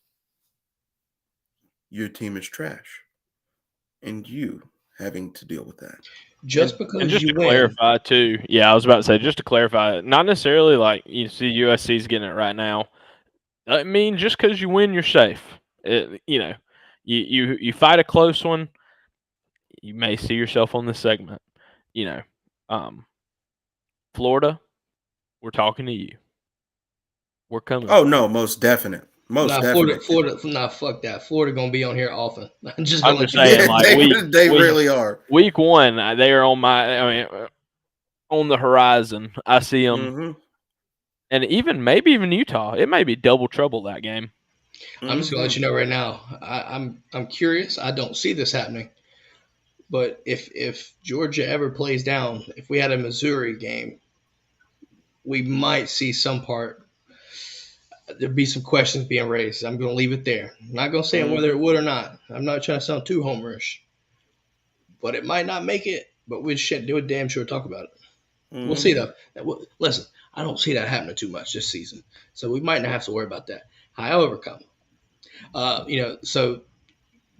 your team is trash, and you having to deal with that. Just And because just you to win, clarify too, yeah, I was about to say just to clarify, not necessarily like you see USC's getting it right now. I mean, just because you win, you're safe. You fight a close one, you may see yourself on this segment. You know, um, Florida, we're talking to you. We're coming Oh for you. no, most definite, most nah, definite. Nah, fuck that. Florida gonna be on here often. I'm just I'm gonna let just you know. saying, Yeah, like they really are. week one, they are on my. I mean, on the horizon. I see them, Mm-hmm. and maybe even Utah. It may be double trouble that game. I'm just gonna let Mm-hmm. you know right now. I'm curious. I don't see this happening. But if Georgia ever plays down, if we had a Missouri game, we might see some part. There'd be some questions being raised. I'm going to leave it there. I'm not going to say whether Mm-hmm. it would or not. I'm not trying to sound too homerish, but it might not make it. But we should do a damn sure talk about it. We'll see Mm-hmm. though. Listen, I don't see that happening too much this season, so we might not have to worry about that. However, come, so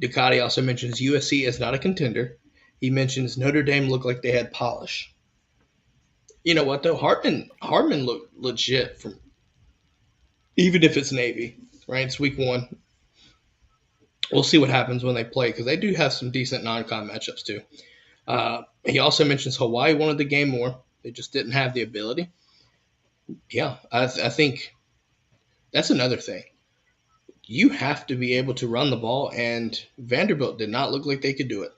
Ducati also mentions USC is not a contender. He mentions Notre Dame looked like they had polish. You know what though? Hartman looked legit from even if it's Navy, right? It's week one. We'll see what happens when they play because they do have some decent non-con matchups too. He also mentions Hawaii wanted the game more; they just didn't have the ability. Yeah, I think that's another thing. You have to be able to run the ball, and Vanderbilt did not look like they could do it.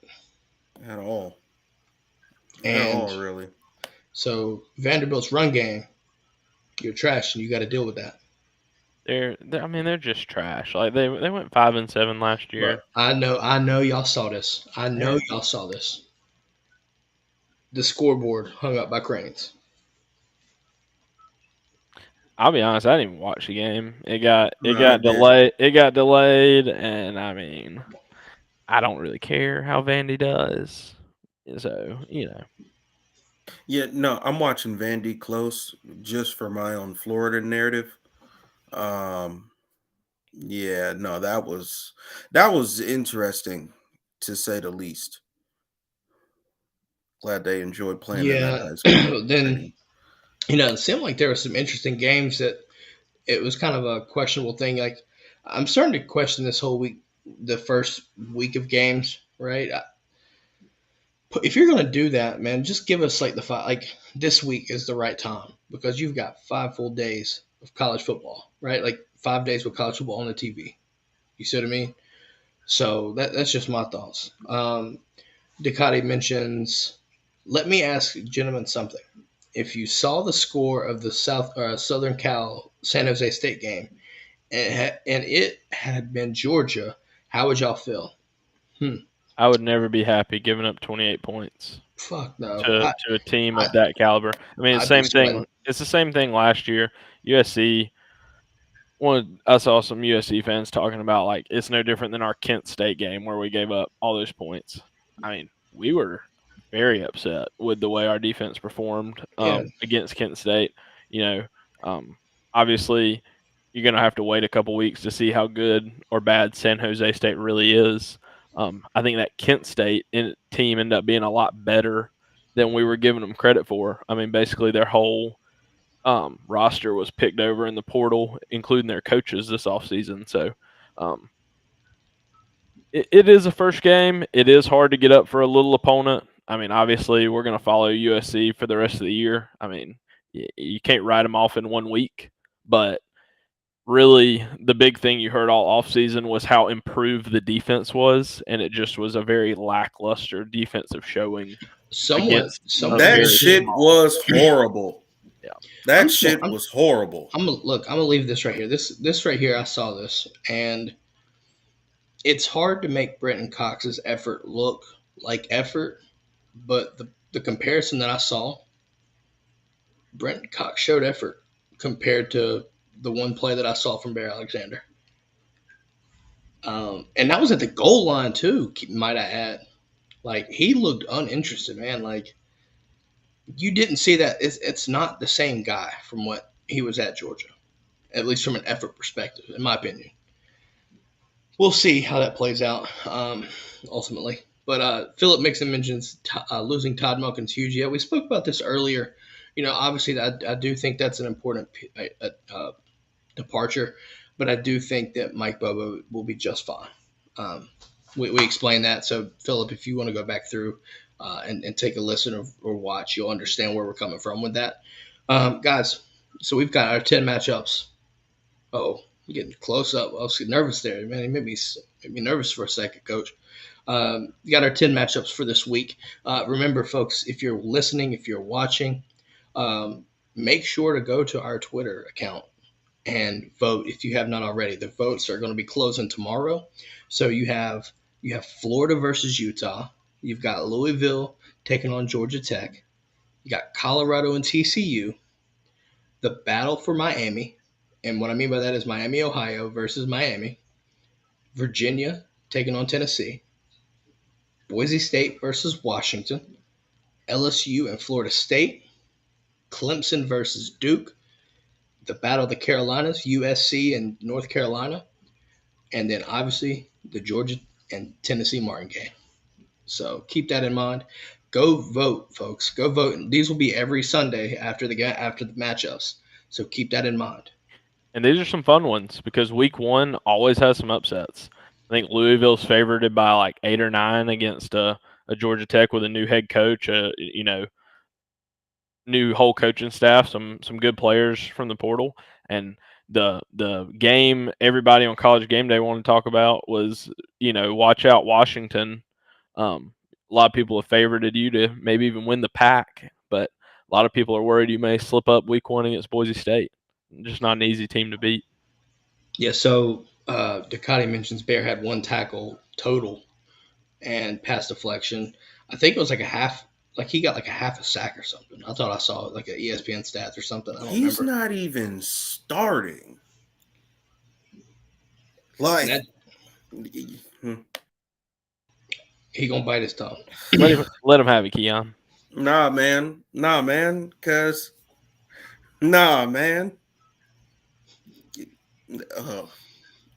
At all. At And all, really. so Vanderbilt's run game, you're trash, and you got to deal with that. They're just trash. Like they went 5-7 last Bro, year. I know y'all saw this. I know And y'all saw this. The scoreboard hung up by cranes. I'll be honest, I didn't even watch the game. It I got did. delayed. It got delayed, and I mean, I don't really care how Vandy does. So Yeah, no, I'm watching Vandy close just for my own Florida narrative. Um, yeah, no, that was interesting to say the least. Glad they enjoyed playing in that Yeah. high school. Then it seemed like there were some interesting games that it was kind of a questionable thing. Like I'm starting to question this whole week, the first week of games, right? If you're gonna do that, man, just give us like the five. Like this week is the right time because you've got 5 full days of college football, right? Like 5 days with college football on the TV. You see what I mean? So that's just my thoughts. Ducati mentions. Let me ask gentlemen something. If you saw the score of the Southern Cal San Jose State game and it had been Georgia, how would y'all feel? Hmm. I would never be happy giving up 28 points Fuck no. to a team I of that caliber. I mean, I'd be sweating. It's the same thing last year. USC. I saw some USC fans talking about like it's no different than our Kent State game where we gave up all those points. I mean, we were very upset with the way our defense performed Yeah. against Kent State. You know, obviously you're gonna have to wait a couple weeks to see how good or bad San Jose State really is. I think that Kent State team ended up being a lot better than we were giving them credit for. I mean, basically their whole roster was picked over in the portal, including their coaches this offseason. So um, it is a first game. It is hard to get up for a little opponent. I mean, obviously, we're going to follow USC for the rest of the year. I mean, you can't write them off in 1 week, but really the big thing you heard all offseason was how improved the defense was, and it just was a very lackluster defensive showing against a Somewhat That very shit mentioned. small. was horrible. Yeah. That I'm still. shit was horrible. I'm gonna look. I'm gonna leave this right here. This right here. I saw this, and it's hard to make Brenton Cox's effort look like effort, but the comparison that I saw, Brenton Cox showed effort compared to the one play that I saw from Bear Alexander. And that was at the goal line too. Might I add? Like he looked uninterested, man. Like you didn't see that. It's not the same guy from what he was at Georgia, at least from an effort perspective, in my opinion. We'll see how that plays out ultimately. But Philip Mixon mentions losing Todd Monken's huge. Yeah, we spoke about this earlier. Obviously, I do think that's an important departure, but I do think that Mike Bobo will be just fine. We explained that. So, Philip, if you want to go back through and take a listen or watch, you'll understand where we're coming from with that. Guys, so we've got our 10 matchups. Oh, you're getting close up. I was getting nervous there, man. You made me nervous for a second, Coach. You got our 10 matchups for this week. Remember, folks, if you're listening, if you're watching, make sure to go to our Twitter account and vote if you have not already. The votes are going to be closing tomorrow. So you have Florida versus Utah. You've got Louisville taking on Georgia Tech. You got Colorado and TCU. The battle for Miami. And what I mean by that is Miami, Ohio versus Miami. Virginia taking on Tennessee. Boise State versus Washington. LSU and Florida State. Clemson versus Duke. The Battle of the Carolinas, USC and North Carolina. And then obviously the Georgia and Tennessee Martin game. So keep that in mind. Go vote, folks. Go vote. These will be every Sunday after the matchups. So keep that in mind. And these are some fun ones because week one always has some upsets. I think Louisville's favored by like 8 or 9 against a Georgia Tech with a new head coach, new whole coaching staff, some good players from the portal. And the game everybody on College Game Day wanted to talk about was, watch out Washington. A lot of people have favorited you to maybe even win the pack, but a lot of people are worried you may slip up week one against Boise State. Just not an easy team to beat. Yeah, so Ducati mentions Bear had 1 tackle total and pass deflection. I think it was like a half, like he got like a half a sack or something. I thought I saw like an ESPN stats or something. I don't He's remember. not even starting. Like, He gonna bite his tongue. Let him have it, Keon. Nah, man. Cause nah, man. Uh,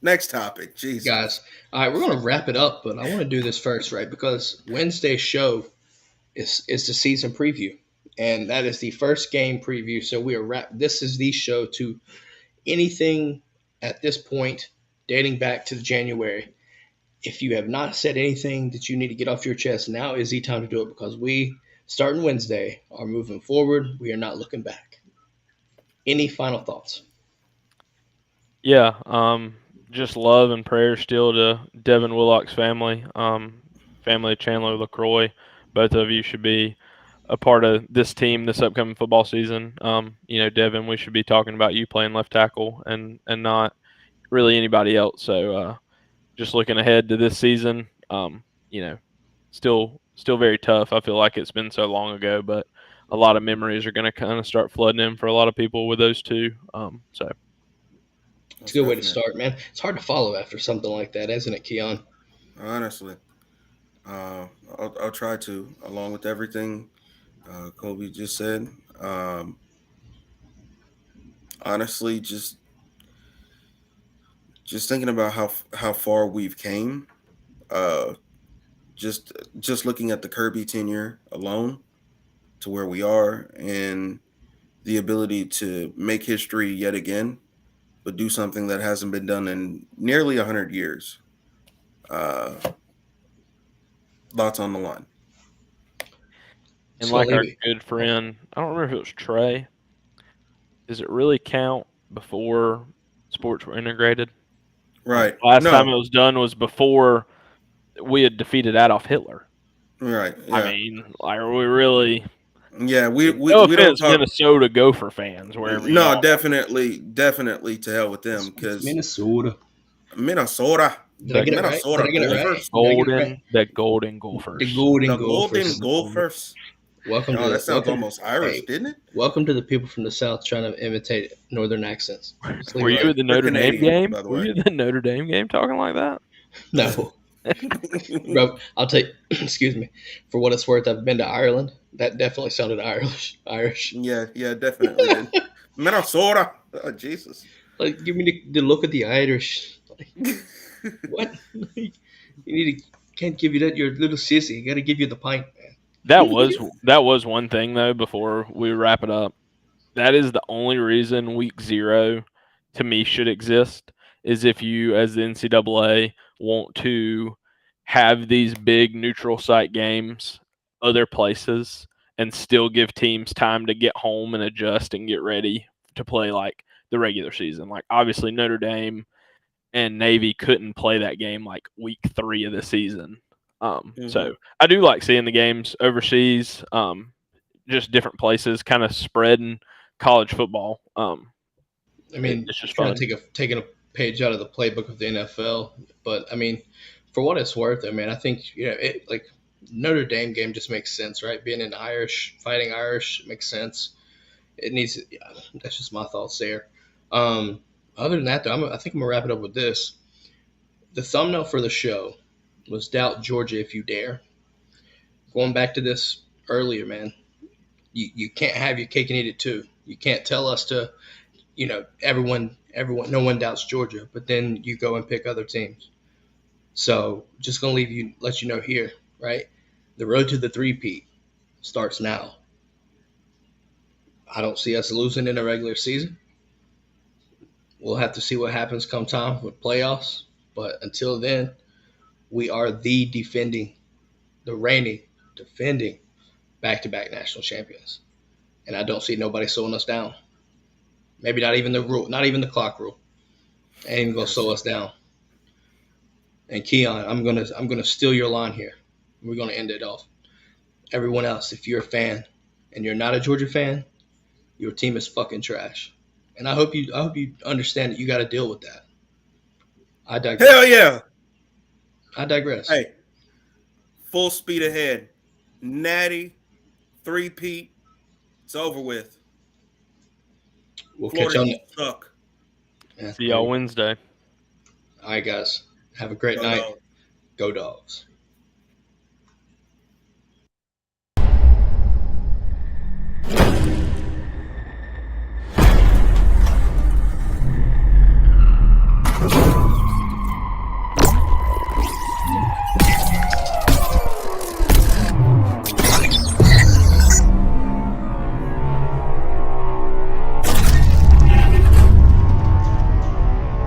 next topic. Jesus. Guys, all right, we're gonna wrap it up, but I want to do this first, right? Because Wednesday's show is the season preview, and that is the first game preview. So we are This is the show to anything at this point dating back to January. If you have not said anything that you need to get off your chest, now is the time to do it because we, starting Wednesday, are moving forward. We are not looking back. Any final thoughts? Yeah, just love and prayers still to Devin Willock's family, family of Chandler LaCroix. Both of you should be a part of this team this upcoming football season. Devin, we should be talking about you playing left tackle and not really anybody else. So just looking ahead to this season, you know, still very tough. I feel like it's been so long ago, but a lot of memories are going to kind of start flooding in for a lot of people with those two. So It's a good way to start, man. It's hard to follow after something like that, isn't it, Keon? Honestly, I'll try to, along with everything Kobe just said. Honestly, just thinking about how far we've came. Uh, just looking at the Kirby tenure alone to where we are and the ability to make history yet again, but do something that hasn't been done in nearly 100 years. Uh, Lots on the line. And like our good friend, I don't remember if it was Trey. Does it really count before sports were integrated? Right. Last time it was done was before we had defeated Adolf Hitler. Right. Yeah. I mean, like, are we really? Yeah, we no we offense, don't talk. Minnesota Gopher fans, wherever. No, definitely to hell with them because Minnesota. Did I get it right? The Golden Gophers. The Golden Gophers. Welcome to that sounds almost Irish, didn't it? Welcome to the people from the South trying to imitate Northern accents. Were you at the Notre Dame game? Were you at the Notre Dame game talking like that? No. Bro, I'll tell you, excuse me, for what it's worth, I've been to Ireland. That definitely sounded Irish. Yeah, definitely did. Minnesota. Oh, Jesus. Like, give me the look of the Irish. Like, what? You can't give you that. You're a little sissy. You got to give you the pint, man. That was one thing though. Before we wrap it up, that is the only reason week 0 to me should exist is if you, as the NCAA, want to have these big neutral site games other places and still give teams time to get home and adjust and get ready to play like the regular season. Like obviously Notre Dame and Navy couldn't play that game like week 3 of the season. So I do like seeing the games overseas, just different places, kind of spreading college football. I mean, it's just fun. Taking a page out of the playbook of the NFL, but I mean, for what it's worth, I mean, I think like Notre Dame game just makes sense, right? Being an fighting Irish makes sense. That's just my thoughts there. Other than that, though, I think I'm gonna wrap it up with this. The thumbnail for the show was "Doubt Georgia if you dare." Going back to this earlier, man, you can't have your cake and eat it too. You can't tell us to, everyone, no one doubts Georgia, but then you go and pick other teams. So just gonna let you know here, right? The road to the 3-peat starts now. I don't see us losing in the regular season. We'll have to see what happens come time with playoffs. But until then, we are the reigning, defending back-to-back national champions. And I don't see nobody slowing us down. Maybe not even the rule, not even the clock rule. Ain't even gonna slow us down. And Keon, I'm gonna steal your line here. We're gonna end it off. Everyone else, if you're a fan and you're not a Georgia fan, your team is fucking trash. And I hope you understand that you got to deal with that. I digress. Hell yeah. I digress. Hey, full speed ahead. Natty, 3-peat. It's over with. We'll catch on. Suck. Yeah, see y'all Wednesday. All right, guys. Have a great night. Dogs. Go Dogs.